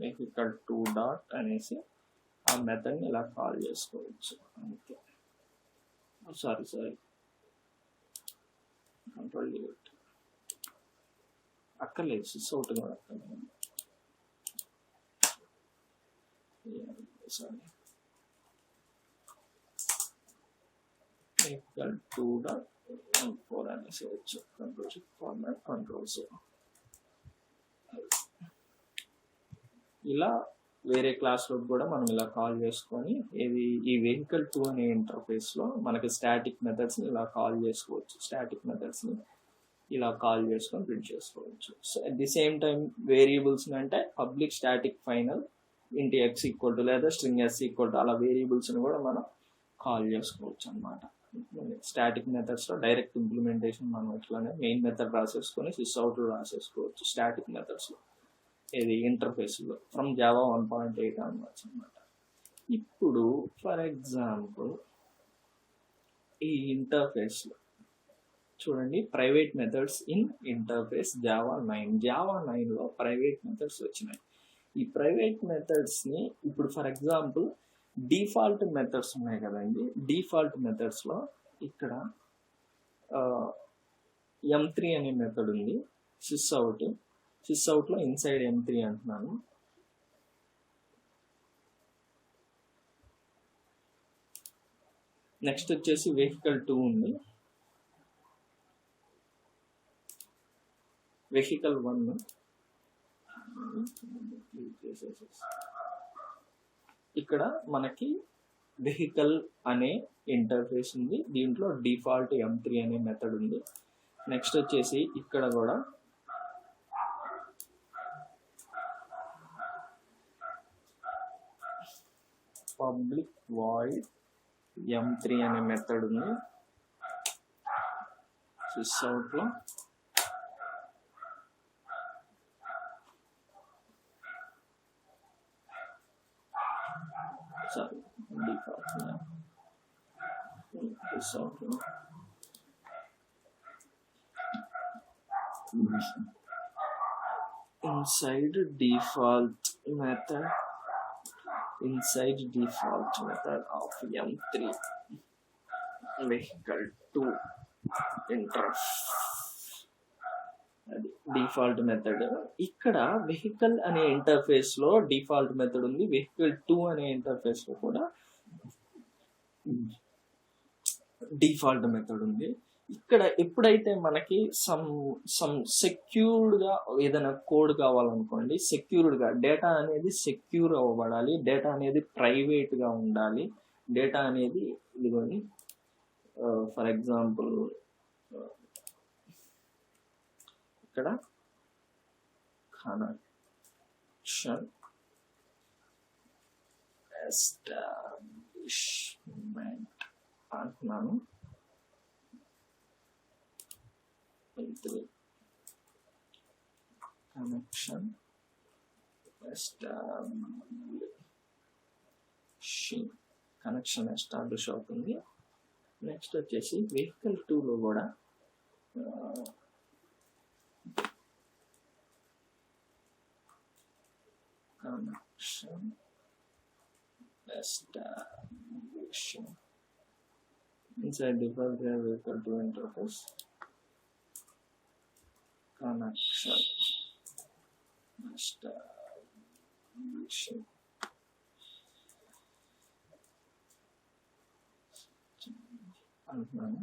వెహికల్ 2 డాట్ అనేసి ఆ మెథడ్ని ఇలా కాల్ చేసుకోవచ్చు. అంతే. సారీ కంట్రోల్ డిలీట్ అక్కర్లేదు, సిస్ అవుట్ కూడా అక్కర్లేదు. సారీ వెహికల్ 2 డాట్ 4 అనేసి వచ్చు. కంట్రోల్ ఫార్మాట్ కంట్రోల్స్ ఇలా వేరే క్లాస్లో కూడా మనం ఇలా కాల్ చేసుకొని ఈ వెహికల్ 2 అనే ఇంటర్ఫేస్లో మనకి స్టాటిక్ మెథడ్స్ని ఇలా కాల్ చేసుకోవచ్చు. స్టాటిక్ మెథడ్స్ని ఇలా కాల్ చేసుకొని ప్రింట్ చేసుకోవచ్చు. So at the same time వేరియబుల్స్ని అంటే public static final int x equal to లేదా స్ట్రింగ్ ఎస్ ఈక్వల్ టు అలా వేరియబుల్స్ని కూడా మనం కాల్ చేసుకోవచ్చు అన్నమాట. స్టాటిక్ మెథడ్స్లో డైరెక్ట్ ఇంప్లిమెంటేషన్ మనం ఇట్లానే మెయిన్ మెథడ్ రాసేసుకొని సిస్ అవుట్ రాసేసుకోవచ్చు స్టాటిక్ మెథడ్స్లో, ఇది ఇంటర్ఫేస్లో ఫ్రమ్ జావా 1.8 అనవచ్చు అనమాట. ఇప్పుడు ఫర్ ఎగ్జాంపుల్ ఈ ఇంటర్ఫేస్లో చూడండి, private methods in interface Java 9లో ప్రైవేట్ మెథడ్స్ వచ్చినాయి. ఈ ప్రైవేట్ మెథడ్స్ని ఇప్పుడు ఫర్ ఎగ్జాంపుల్ డిఫాల్ట్ మెథడ్స్ ఉన్నాయి కదండి, డిఫాల్ట్ మెథడ్స్లో ఇక్కడ M3 అనే మెథడ్ ఉంది. సిస్ అవుట్లో ఇన్సైడ్ M3 అంటున్నాను. నెక్స్ట్ వచ్చేసి వెహికల్ 2 ఉంది, వెహికల్ 1 ఇక్కడ మనకి వెహికల్ అనే ఇంటర్ఫేస్ ఉంది, దీంట్లో డిఫాల్ట్ M3 అనే మెథడ్ ఉంది. నెక్స్ట్ వచ్చేసి ఇక్కడ కూడా పబ్లిక్ వాయిడ్ M3 అనే మెథడ్ ఉంది. సిస్ అవుట్లో sorry default this outlo inside default method of M3 vehicle 2 interface default method. ఇక్కడ వెహికల్ అనే ఇంటర్ఫేస్ లో డిఫాల్ట్ మెథడ్ ఉంది, వెహికల్ 2 అనే ఇంటర్ఫేస్ లో కూడా డిఫాల్ట్ మెథడ్ ఉంది. ఇక్కడ ఎప్పుడైతే మనకి సమ్ సెక్యూర్డ్ గా ఏదైనా కోడ్ కావాలనుకోండి, సెక్యూర్డ్ గా డేటా అనేది సెక్యూర్ అవ్వబడాలి, డేటా అనేది ప్రైవేట్ గా ఉండాలి, డేటా అనేది ఇదిగోండి ఫర్ ఎగ్జాంపుల్ ఇక్కడ కనెక్షన్ ఎస్టాబ్లిష్మెంట్ అంటున్నాను. కనెక్షన్ ఎస్టాబ్లిష్ అవుతుంది. నెక్స్ట్ వచ్చేసి వెహికల్ 2లో కూడా connection establishing inside default vehicle 2 interface connection establishing అంటున్నాను.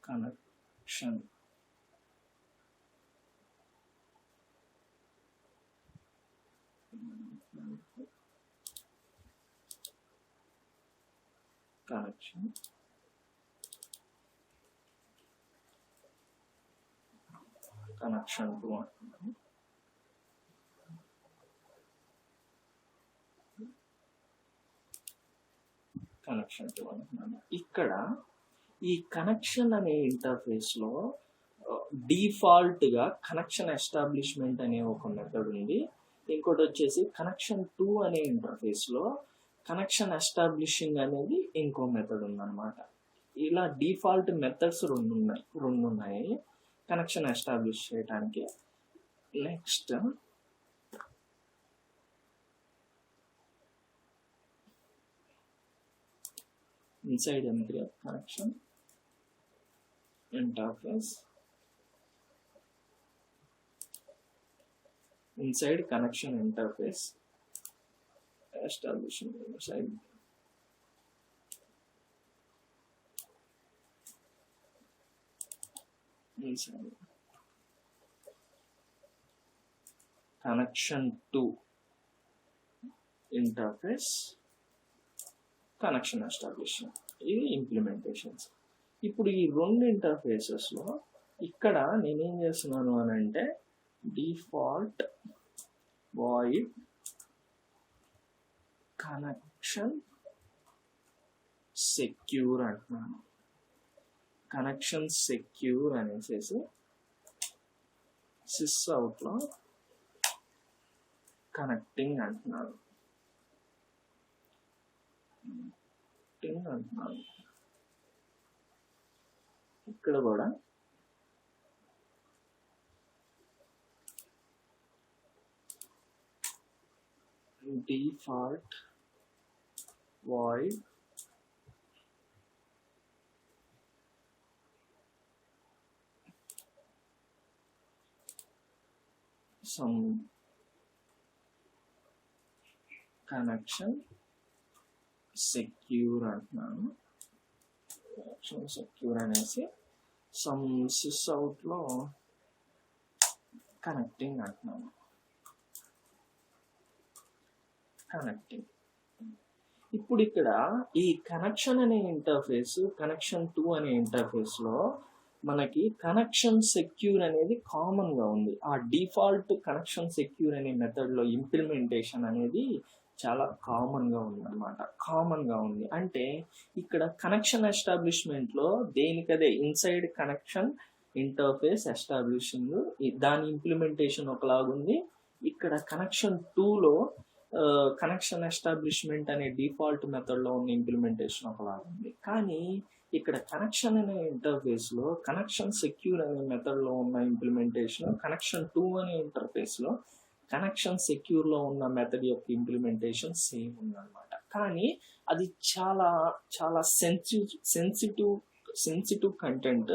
connection కనెక్షన్ కనెక్షన్ 2 అంటున్నాము. కనెక్షన్ 2 అంటున్నాను. ఇక్కడ ఈ కనెక్షన్ అనే ఇంటర్ఫేస్ లో డిఫాల్ట్ గా కనెక్షన్ ఎస్టాబ్లిష్మెంట్ అనే ఒక మెథడ్ ఉంది. ఇంకోటి వచ్చేసి కనెక్షన్ 2 అనే ఇంటర్ఫేస్ లో కనెక్షన్ ఎస్టాబ్లిషింగ్ అనేది ఇంకో మెథడ్ ఉందన్నమాట. ఇలా డిఫాల్ట్ మెథడ్స్ రెండు ఉన్నాయి కనెక్షన్ ఎస్టాబ్లిష్ చేయడానికి. Next inside M3 connection interface, inside connection interface establishing inside connection to interface connection establishing. ఇది ఇంప్లిమెంటేషన్స్. ఇప్పుడు ఈ రెండు ఇంటర్ఫేసెస్లో ఇక్కడ నేనేం చేస్తున్నాను అని అంటే డిఫాల్ట్ వాయిడ్ కనెక్షన్ సెక్యూర్ అంటున్నాను. కనెక్షన్ సెక్యూర్ అనేసి సిస్ అవుట్లో కనెక్టింగ్ అంటున్నాను. అంటున్నాను ఇక్కడ కూడా default void some connection secure అంటున్నాను. సెక్యూర్ అనేసి సమ్ సిస్ అవుట్లో కనెక్టింగ్ అంటున్నాను. కనెక్టింగ్. ఇప్పుడు ఇక్కడ ఈ కనెక్షన్ అనే ఇంటర్ఫేస్ కనెక్షన్ 2 అనే ఇంటర్ఫేస్ లో మనకి కనెక్షన్ సెక్యూర్ అనేది కామన్ గా ఉంది. ఆ డిఫాల్ట్ కనెక్షన్ సెక్యూర్ అనే మెథడ్ లో ఇంప్లిమెంటేషన్ అనేది చాలా కామన్ గా ఉంది అనమాట. కామన్ గా ఉంది అంటే ఇక్కడ కనెక్షన్ ఎస్టాబ్లిష్మెంట్ లో దేనికదే ఇన్సైడ్ కనెక్షన్ ఇంటర్ఫేస్ ఎస్టాబ్లిషింగ్ దాని ఇంప్లిమెంటేషన్ ఒకలాగుంది. ఇక్కడ కనెక్షన్ 2 లో కనెక్షన్ ఎస్టాబ్లిష్మెంట్ అనే డిఫాల్ట్ మెథడ్ లో ఉన్న ఇంప్లిమెంటేషన్ ఒకలాగుంది. కానీ ఇక్కడ కనెక్షన్ అనే ఇంటర్ఫేస్ లో కనెక్షన్ సెక్యూర్ అనే మెథడ్ లో ఉన్న ఇంప్లిమెంటేషన్ కనెక్షన్ 2 అనే ఇంటర్ఫేస్ లో కనెక్షన్ సెక్యూర్ లో ఉన్న మెథడ్ యొక్క ఇంప్లిమెంటేషన్ సేమ్ ఉందన్నమాట. కానీ అది చాలా చాలా సెన్సిటివ్ కంటెంట్.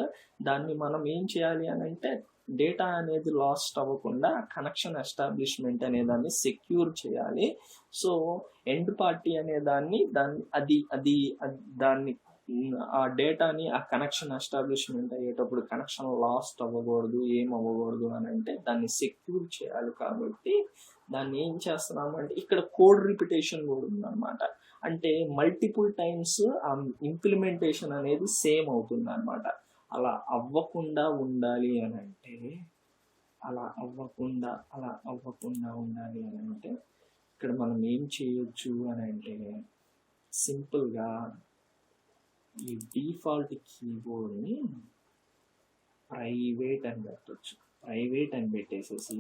దాన్ని మనం ఏం చేయాలి అని అంటే డేటా అనేది లాస్ట్ అవ్వకుండా కనెక్షన్ ఎస్టాబ్లిష్మెంట్ అనే దాన్ని సెక్యూర్ చేయాలి. సో ఎండ్ పార్టీ అనే దాన్ని దాన్ని ఆ డేటాని ఆ కనెక్షన్ ఎస్టాబ్లిష్మెంట్ అయ్యేటప్పుడు కనెక్షన్ లాస్ట్ అవ్వకూడదు, ఏం అవ్వకూడదు అని అంటే దాన్ని సెక్యూర్ చేయాలి. కాబట్టి దాన్ని ఏం చేస్తున్నాము అంటే ఇక్కడ కోడ్ రిపిటేషన్ కూడా ఉందన్నమాట. అంటే మల్టిపుల్ టైమ్స్ ఆ ఇంప్లిమెంటేషన్ అనేది సేమ్ అవుతుంది అనమాట. అలా అవ్వకుండా ఉండాలి అని అంటే అలా అవ్వకుండా ఉండాలి అని అంటే ఇక్కడ మనం ఏం చేయొచ్చు అని అంటే సింపుల్గా ఈ డిఫాల్ట్ కీబోర్డ్ని ప్రైవేట్ అని పెట్టచ్చు. ప్రైవేట్ అని పెట్టేసేసి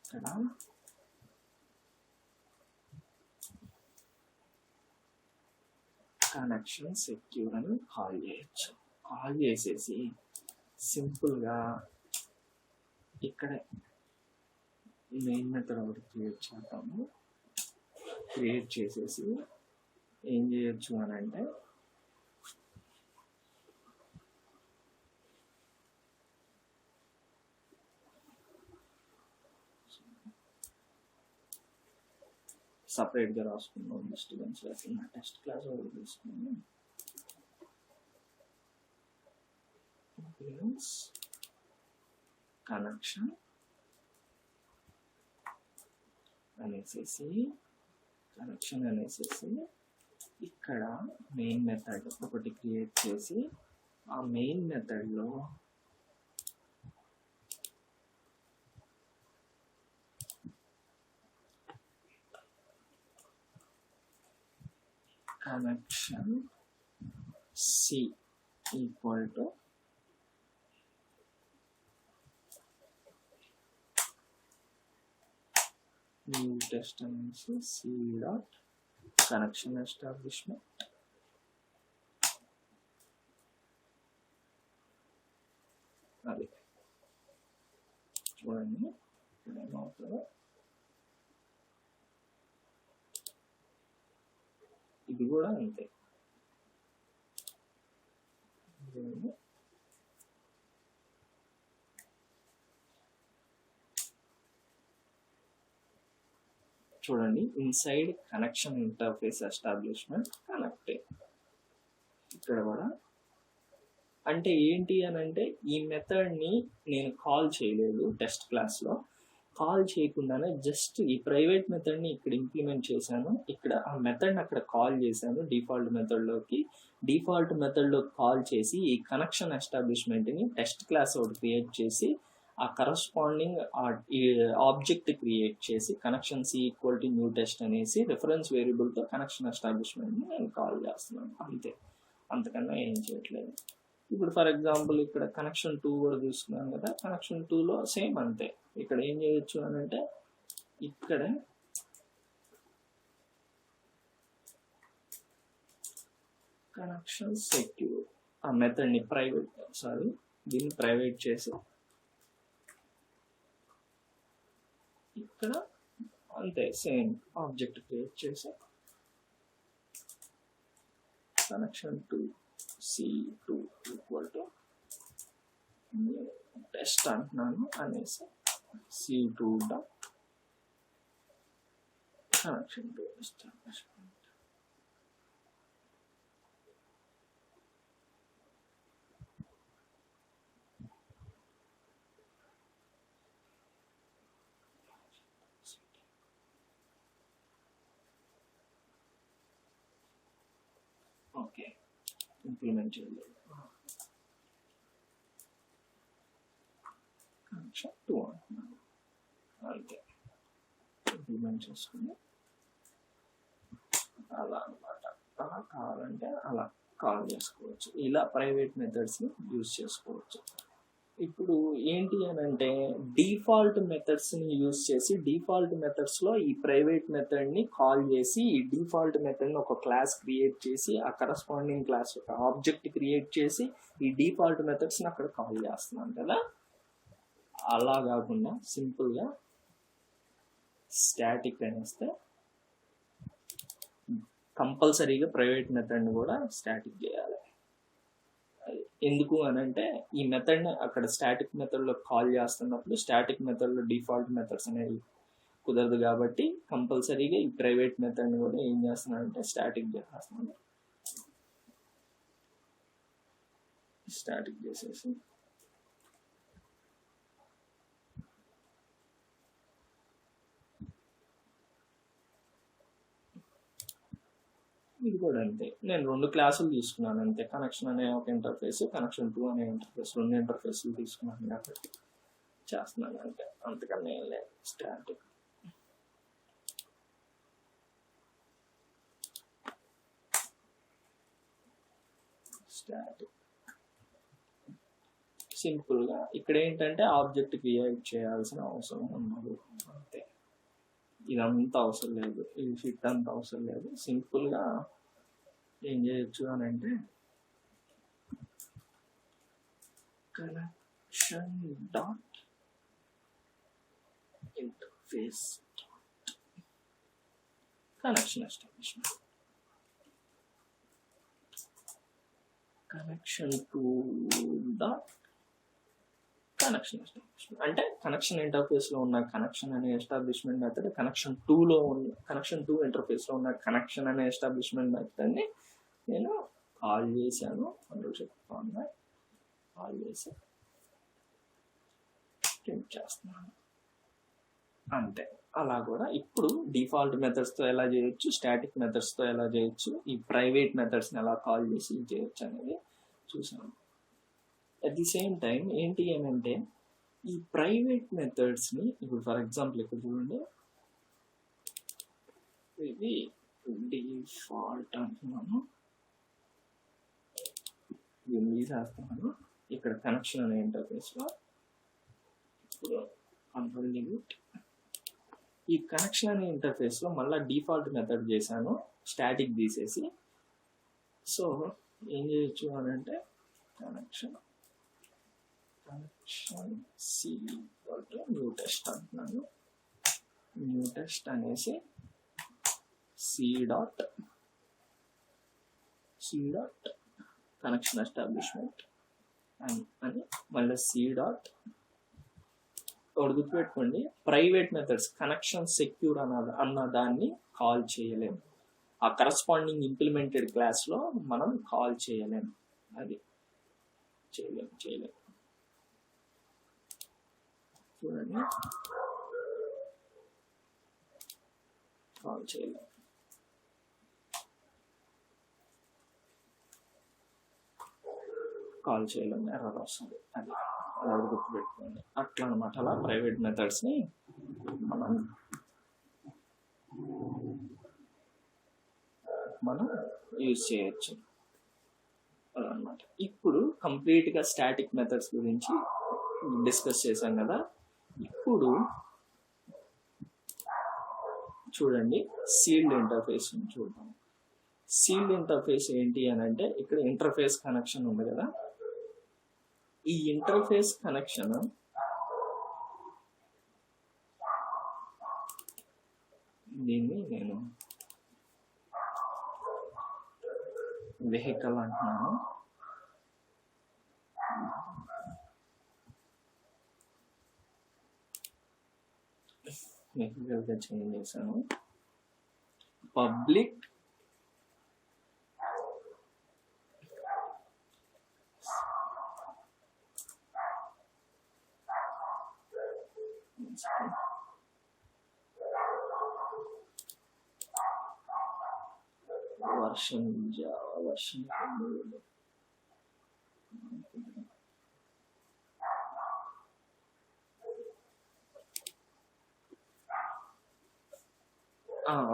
ఇక్కడ కనెక్షన్ సెక్యూర్ అని కాల్ చేయొచ్చు. కాల్ చేసేసి సింపుల్గా ఇక్కడ మెయిన్ మెథడ్ ఒకటి క్రియేట్ చేద్దాము. క్రియేట్ చేసేసి ఏం చేయొచ్చు అని అంటే సపరేట్గా రాసుకున్నాం. డిస్టర్బెన్స్ లేకుండా టెస్ట్ క్లాస్ ఒకటి తీసుకున్నాం. కనెక్షన్ అనేసి ఇక్కడ మెయిన్ మెథడ్ ఒకటి క్రియేట్ చేసి ఆ మెయిన్ మెథడ్లో connection C equal to new test అనేసి సి డాట్ కనెక్షన్ ఎస్టాబ్లిష్మెంట్ అది చూడండి ఏమవుతుందో. ఇది కూడా అంతే. చూడండి inside connection interface establishment connected. ఇక్కడ కూడా అంటే ఏంటి అని అంటే ఈ మెథడ్ని నేను కాల్ చేయలేదు టెస్ట్ క్లాస్లో. కాల్ చేయకుండానే జస్ట్ ఈ ప్రైవేట్ మెథడ్ని ఇక్కడ ఇంప్లిమెంట్ చేశాను. ఇక్కడ ఆ మెథడ్ని అక్కడ కాల్ చేశాను డిఫాల్ట్ మెథడ్లోకి. డిఫాల్ట్ మెథడ్లో కాల్ చేసి ఈ కనెక్షన్ ఎస్టాబ్లిష్మెంట్ని టెస్ట్ క్లాస్ ఒకటి క్రియేట్ చేసి ఆ కరస్పాండింగ్ ఆబ్జెక్ట్ క్రియేట్ చేసి connection C equal to new test అనేసి రిఫరెన్స్ వేరియబుల్తో కనెక్షన్ ఎస్టాబ్లిష్మెంట్ని నేను కాల్ చేస్తున్నాను అంతే, అంతకన్నా ఏం చేయట్లేదు. ఇప్పుడు ఫర్ ఎగ్జాంపుల్ ఇక్కడ కనెక్షన్ 2 కూడా తీసుకున్నాను కదా. కనెక్షన్ 2లో సేమ్ అంతే. ఇక్కడ ఏం చేయొచ్చు అని అంటే ఇక్కడ కనెక్షన్ సెక్యూర్ ఆ మెథడ్ని దీన్ని ప్రైవేట్ చేసి ఇక్కడ అంతే సేమ్ ఆబ్జెక్ట్ క్రియేట్ చేసి connection 2 C2 equal to test అంటున్నాను అనేసి C2 dot connection 2 establishment. Okay implement చేయలేదు. కనెక్షన్ 2 అంటున్నాను అంతే. ఇంప్లిమెంట్ చేసుకుని అలా అనమాట. అలా కావాలంటే అలా కాల్ చేసుకోవచ్చు. ఇలా ప్రైవేట్ మెథడ్స్ని యూజ్ చేసుకోవచ్చు. ఇప్పుడు ఏంటి అని అంటే డిఫాల్ట్ మెథడ్స్ని యూజ్ చేసి డిఫాల్ట్ మెథడ్స్లో ఈ ప్రైవేట్ మెథడ్ని కాల్ చేసి ఈ డిఫాల్ట్ మెథడ్ని ఒక క్లాస్ క్రియేట్ చేసి ఆ కరస్పాండింగ్ క్లాస్ ఒక ఆబ్జెక్ట్ క్రియేట్ చేసి ఈ డిఫాల్ట్ మెథడ్స్ని అక్కడ కాల్ చేస్తున్నాను కదా. అలా కాకుండా సింపుల్గా స్టాటిక్ అనేస్తే కంపల్సరీగా ప్రైవేట్ మెథడ్ని కూడా స్టాటిక్ చేయాలి. ఎందుకు అని అంటే ఈ మెథడ్ని అక్కడ స్టాటిక్ మెథడ్లో కాల్ చేస్తున్నప్పుడు స్టాటిక్ మెథడ్లో డిఫాల్ట్ మెథడ్స్ అనేవి కుదరదు కాబట్టి కంపల్సరీగా ఈ ప్రైవేట్ మెథడ్ని కూడా ఏం చేస్తున్నానంటే స్టాటిక్ చేసేస్తున్నాను. స్టాటిక్ చేసేసి ఇది కూడా అంతే. నేను 2 క్లాసులు తీసుకున్నాను అంతే. కనెక్షన్ అనే ఒక ఇంటర్ఫేస్, కనెక్షన్ 2 అనే ఇంటర్ఫేస్, 2 ఇంటర్ఫేస్లు తీసుకున్నాను కాబట్టి చేస్తున్నాను అంతే, అంతకన్నా ఏం లేదు. స్టాటిక్ సింపుల్గా ఇక్కడ ఏంటంటే ఆబ్జెక్ట్ క్రియేట్ చేయాల్సిన అవసరం ఉన్నది అంతే. ఇదంతా అవసరం లేదు, ఈ ఫిట్ అంత అవసరం లేదు. సింపుల్గా ఏం చేయొచ్చు అని అంటే connection dot interface connection establishment connection 2 dot connection establishment అంటే కనెక్షన్ ఇంటర్ఫేస్లో ఉన్న కనెక్షన్ అనే ఎస్టాబ్లిష్మెంట్ మెథడ్ కనెక్షన్ 2లో ఉన్న కనెక్షన్ 2 ఇంటర్ఫేస్లో ఉన్న కనెక్షన్ అనే ఎస్టాబ్లిష్మెంట్ మెథడ్ని నేను కాల్ చేశాను. అందులో చెప్తాను కాల్ చేసి ప్రింట్ చేస్తున్నాను. అంతే. అలా కూడా ఇప్పుడు డిఫాల్ట్ మెథడ్స్తో ఎలా చేయొచ్చు, స్టాటిక్ మెథడ్స్తో ఎలా చేయొచ్చు, ఈ ప్రైవేట్ మెథడ్స్ని ఎలా కాల్ చేసి ఇది చేయొచ్చు అనేది చూసాము. అట్ ది సేమ్ టైం ఏంటి అని అంటే ఈ ప్రైవేట్ మెథడ్స్ని ఇప్పుడు ఫర్ ఎగ్జాంపుల్ ఇక్కడ చూడండి, ఇది డిఫాల్ట్ అంటున్నాను, దీన్ని తీసేస్తున్నాను. ఇక్కడ కనెక్షన్ అనే ఇంటర్ఫేస్లో ఇప్పుడు కంట్రోల్ లిమిట్, ఈ కనెక్షన్ అనే ఇంటర్ఫేస్లో మళ్ళీ డిఫాల్ట్ మెథడ్ చేశాను స్టాటిక్ తీసేసి. సో ఏం చేయొచ్చు అని అంటే కనెక్షన్ సి న్యూ టెస్ట్ అంటున్నాను, న్యూ టెస్ట్ అనేసి సి డాట్ కనెక్షన్ ఎస్టాబ్లిష్మెంట్ అని మళ్ళీ సి డాట్ ఒకటి గుర్తుపెట్టుకోండి, ప్రైవేట్ మెథడ్స్ కనెక్షన్ సెక్యూర్ అన్న దాన్ని కాల్ చేయలేము, ఆ కరస్పాండింగ్ ఇంప్లిమెంటెడ్ క్లాస్లో మనం కాల్ చేయలేము, అది చేయలేము చూడండి, కాల్ చేయలేము. ఎర్రర్ వస్తుంది, అది గుర్తుపెట్టుకోండి. అట్లా అనమాట, అలా ప్రైవేట్ మెథడ్స్ని మనం యూజ్ చేయొచ్చు అన్నమాట. ఇప్పుడు కంప్లీట్గా స్టాటిక్ మెథడ్స్ గురించి డిస్కస్ చేశాం కదా. ఇప్పుడు చూడండి సీల్డ్ ఇంటర్ఫేస్ చూద్దాం. సీల్డ్ ఇంటర్ఫేస్ ఏంటి అని అంటే ఇక్కడ ఇంటర్ఫేస్ కనెక్షన్ ఉంది కదా, ఈ ఇంటర్ఫేస్ కనెక్షన్ దీన్ని నేను వెహికల్ అంటున్నాను. వెహికల్గా చేంజ్ చేశాను. Public version Java version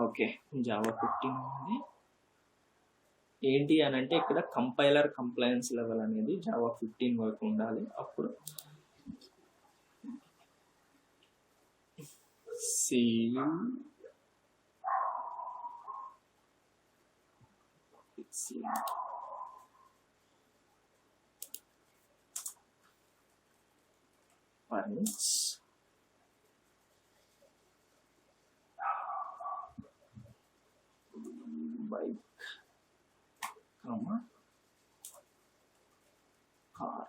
okay, Java 15 ఉంది. ఏంటి అని అంటే ఇక్కడ కంపైలర్ కంప్లైన్స్ లెవెల్ అనేది జావా 15 వరకు ఉండాలి. అప్పుడు permits bike, కార్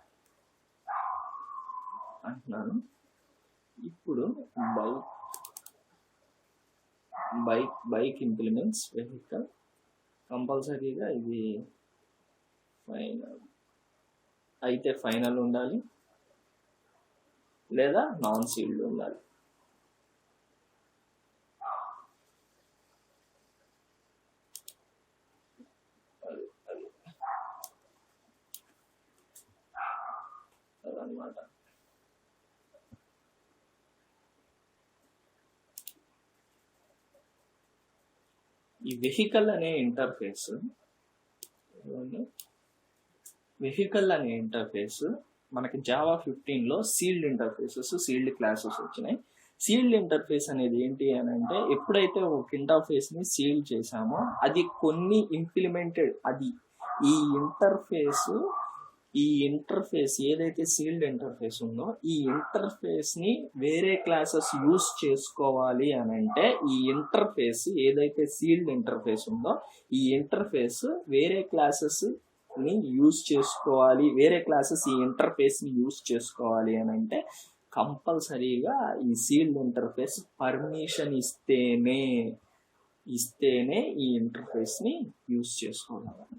అంటున్నాను. ఇప్పుడు బైక్ ఇంప్లిమెంట్స్ వెహికల్, కంపల్సరీగా ఇది ఫైనల్ అయితే ఫైనల్ ఉండాలి, లేదా నాన్ సీల్డ్ ఉండాలి. అదనమాట. ఈ వెహికల్ అనే ఇంటర్ఫేస్ మనకి జావా 15లో సీల్డ్ ఇంటర్ఫేసెస్, సీల్డ్ క్లాసెస్ వచ్చినాయి. సీల్డ్ ఇంటర్ఫేస్ అనేది ఏంటి అని అంటే ఎప్పుడైతే ఒక ఇంటర్ఫేస్ని సీల్డ్ చేసామో అది కొన్ని ఇంప్లిమెంటెడ్, అది ఈ ఇంటర్ఫేస్ ఏదైతే సీల్డ్ ఇంటర్ఫేస్ ఉందో ఈ ఇంటర్ఫేస్ని వేరే క్లాసెస్ యూజ్ చేసుకోవాలి అని అంటే ఈ ఇంటర్ఫేస్ ఏదైతే సీల్డ్ ఇంటర్ఫేస్ ఉందో ఈ ఇంటర్ఫేస్ వేరే క్లాసెస్ని యూజ్ చేసుకోవాలి, వేరే క్లాసెస్ ఈ ఇంటర్ఫేస్ని యూజ్ చేసుకోవాలి అని అంటే కంపల్సరీగా ఈ సీల్డ్ ఇంటర్ఫేస్ పర్మిషన్ ఇస్తేనే ఈ ఇంటర్ఫేస్ని యూజ్ చేసుకోవాలి.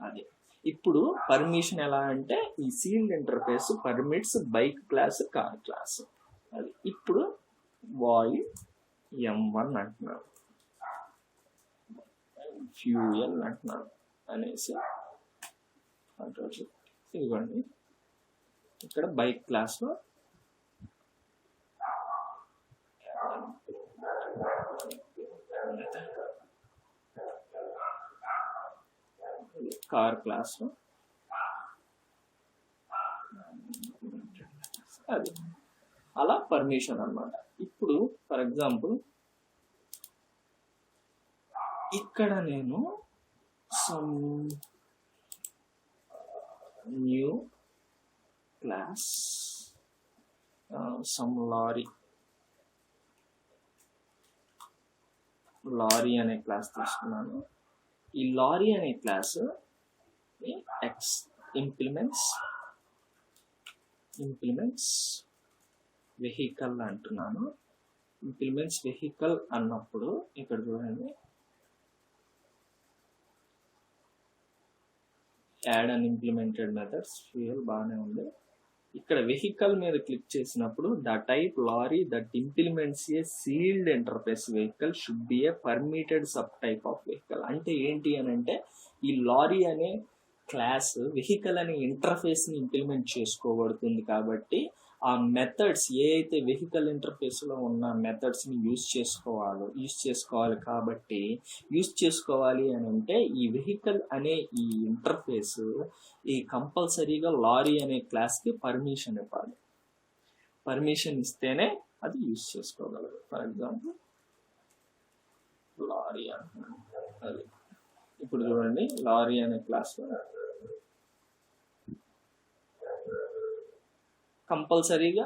అది ఇప్పుడు పర్మిషన్ ఎలా అంటే ఈ sealed interface permits bike class, car class. అది ఇప్పుడు వాయిడ్ M1 అంటున్నారు, ఫ్యూయల్ అంటున్నారు అనేసి ఇదిగోండి. ఇక్కడ బైక్ క్లాస్లో కార్ క్లాస్లో అది అలా పర్మిషన్ అన్నమాట. ఇప్పుడు ఫర్ ఎగ్జాంపుల్ ఇక్కడ నేను some new class some lorry అనే క్లాస్ తీసుకున్నాను. ఈ లారీ అనే క్లాస్ ఎక్స్ ఇంప్లిమెంట్స్ వెహికల్ అంటున్నాను. ఇంప్లిమెంట్స్ వెహికల్ అన్నప్పుడు ఇక్కడ చూడండి, యాడ్ అన్ ఇంప్లిమెంటెడ్ మెథడ్స్ ఫ్యూయల్ బాగానే ఉంది. ఇక్కడ వెహికల్ మీద క్లిక్ చేసినప్పుడు the type lorry that implements A sealed interface vehicle should be A permitted sub type of vehicle. అంటే ఏంటి అని అంటే ఈ లారీ అనే క్లాస్ వెహికల్ అనే ఇంటర్ఫేస్ని ఇంప్లిమెంట్ చేసుకోబడుతుంది కాబట్టి ఆ మెథడ్స్ ఏ అయితే వెహికల్ ఇంటర్ఫేస్లో ఉన్న మెథడ్స్ని యూజ్ చేసుకోవాలి కాబట్టి యూజ్ చేసుకోవాలి అని అంటే ఈ వెహికల్ అనే ఈ ఇంటర్ఫేస్ ఈ కంపల్సరీగా లారీ అనే క్లాస్కి పర్మిషన్ ఇవ్వాలి. పర్మిషన్ ఇస్తేనే అది యూజ్ చేసుకోగలరు. ఫర్ ఎగ్జాంపుల్ లారీ అంటున్నాను. అది ఇప్పుడు చూడండి, లారీ అనే క్లాస్లో కంపల్సరీగా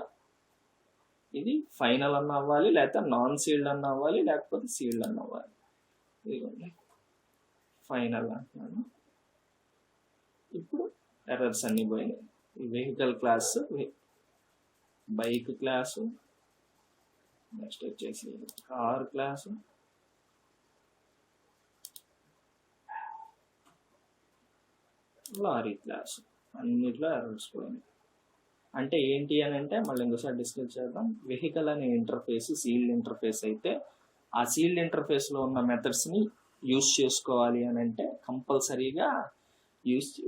ఇది ఫైనల్ అన్న అవ్వాలి, లేకపోతే నాన్ సీల్డ్ అన్న అవ్వాలి, లేకపోతే సీల్డ్ అన్న అవ్వాలి. ఇదిగోండి ఫైనల్ అంటున్నాను. ఇప్పుడు ఎర్రర్స్ అన్ని పోయినాయి. ఈ vehicle class, bike class, next వచ్చేసి కార్ క్లాసు, లారీ క్లాసు, అన్నిట్లో ఎర్రర్స్ పోయినాయి. అంటే ఏంటి అని అంటే మళ్ళీ ఇంకోసారి డిస్కస్ చేద్దాం. వెహికల్ అనే ఇంటర్ఫేస్ సీల్డ్ ఇంటర్ఫేస్ అయితే ఆ సీల్డ్ ఇంటర్ఫేస్లో ఉన్న మెథడ్స్ని యూజ్ చేసుకోవాలి అని అంటే కంపల్సరీగా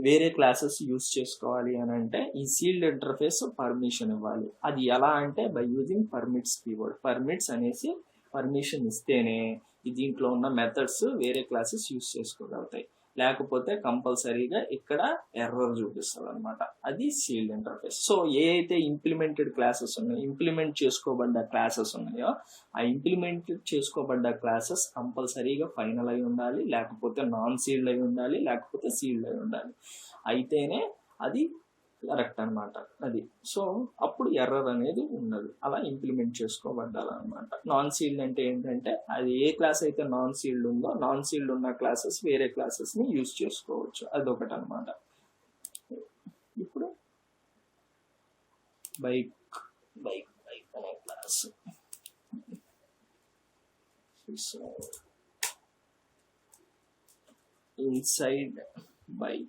వేరే క్లాసెస్ యూజ్ చేసుకోవాలి అని అంటే ఈ సీల్డ్ ఇంటర్ఫేస్ పర్మిషన్ ఇవ్వాలి. అది ఎలా అంటే by using permits keyword. Permits అనేసి పర్మిషన్ ఇస్తేనే దీంట్లో ఉన్న మెథడ్స్ వేరే క్లాసెస్ యూజ్ చేసుకోగలుగుతాయి. లేకపోతే కంపల్సరీగా ఇక్కడ ఎర్రర్ చూపిస్తుంది అనమాట. అది సీల్డ్ ఇంటర్ఫేస్. సో ఏ అయితే ఇంప్లిమెంటెడ్ క్లాసెస్ ఉన్నాయో, ఇంప్లిమెంట్ చేసుకోబడ్డ క్లాసెస్ ఉన్నాయో ఆ ఇంప్లిమెంట్ చేసుకోబడ్డ క్లాసెస్ కంపల్సరీగా ఫైనల్ అయి ఉండాలి, లేకపోతే నాన్ సీల్డ్ అయి ఉండాలి, లేకపోతే సీల్డ్ అయి ఉండాలి. అయితేనే అది కరెక్ట్ అనమాట. అది సో అప్పుడు ఎర్రర్ అనేది ఉన్నది. అలా ఇంప్లిమెంట్ చేసుకోబడ్డాలన్నమాట. నాన్ సీల్డ్ అంటే ఏంటంటే అది ఏ క్లాస్ అయితే నాన్ సీల్డ్ ఉందో నాన్ సీల్డ్ ఉన్న క్లాసెస్ వేరే క్లాసెస్ని యూజ్ చేసుకోవచ్చు. అదొకటి అనమాట. ఇప్పుడు బైక్ అనే క్లాస్ ఇన్సైడ్ బైక్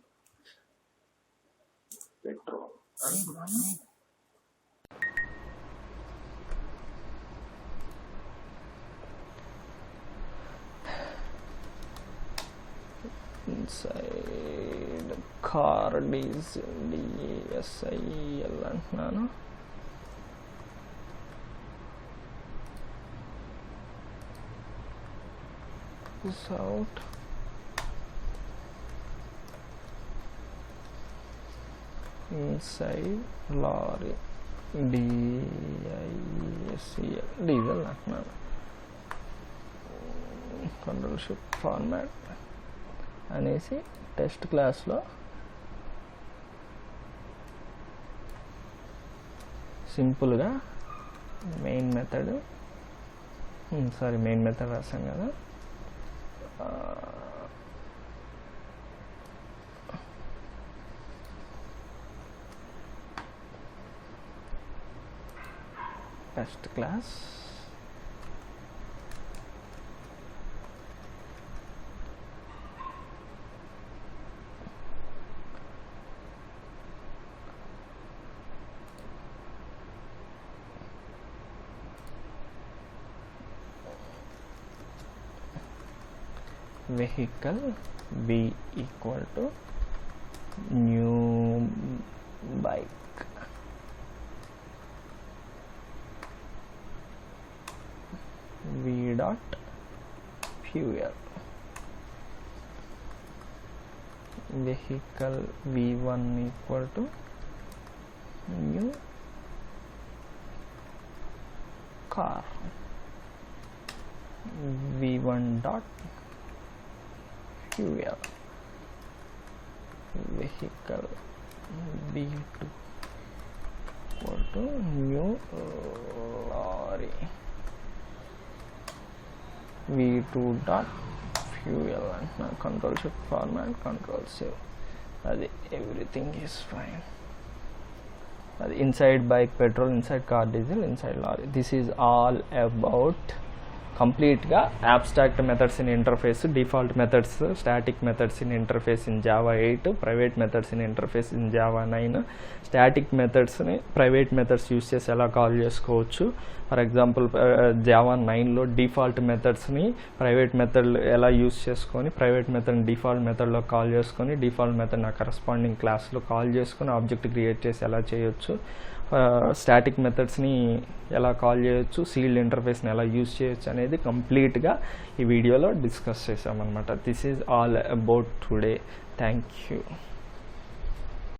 పెట్రోల్ అనుకున్నాను. ఇన్సైడ్ కార్ DSIL అంటున్నాను. Out inside lorry DISCL diesel అంటున్నాను. కంట్రోల్ షిఫ్ట్ ఫార్మాట్ అనేసి టెస్ట్ క్లాస్లో సింపుల్గా మెయిన్ మెథడ్ రాసాం కదా, test class vehicle v equal to new bike, v dot fuel, vehicle v1 equal to new car, v1 dot fuel, vehicle v2 equal to new lorry, v2 dot fuel and control shift format, control save. అది everything is fine. అది inside bike petrol, inside car diesel, inside lorry. This is all about కంప్లీట్గా abstract methods in interface, default methods, static methods in interface in Java 8, private methods in interface in Java 9, static methodsని private methods use చేసి ఎలా call చేసుకోవచ్చు. For example Java 9లో default మెథడ్స్ని private method ఎలా use చేసుకొని private మెథడ్ని default మెథడ్లో కాల్ చేసుకొని డిఫాల్ట్ మెథడ్ నా కరస్పాండింగ్ క్లాస్లో కాల్ చేసుకొని ఆబ్జెక్ట్ క్రియేట్ చేసి ఎలా చేయొచ్చు, స్టాటిక్ మెథడ్స్ని ఎలా కాల్ చేయొచ్చు, సీల్డ్ ఇంటర్ఫేస్ని ఎలా యూజ్ చేయొచ్చు అనేది కంప్లీట్గా ఈ వీడియోలో డిస్కస్ చేసామన్నమాట. This is all about today. Thank you.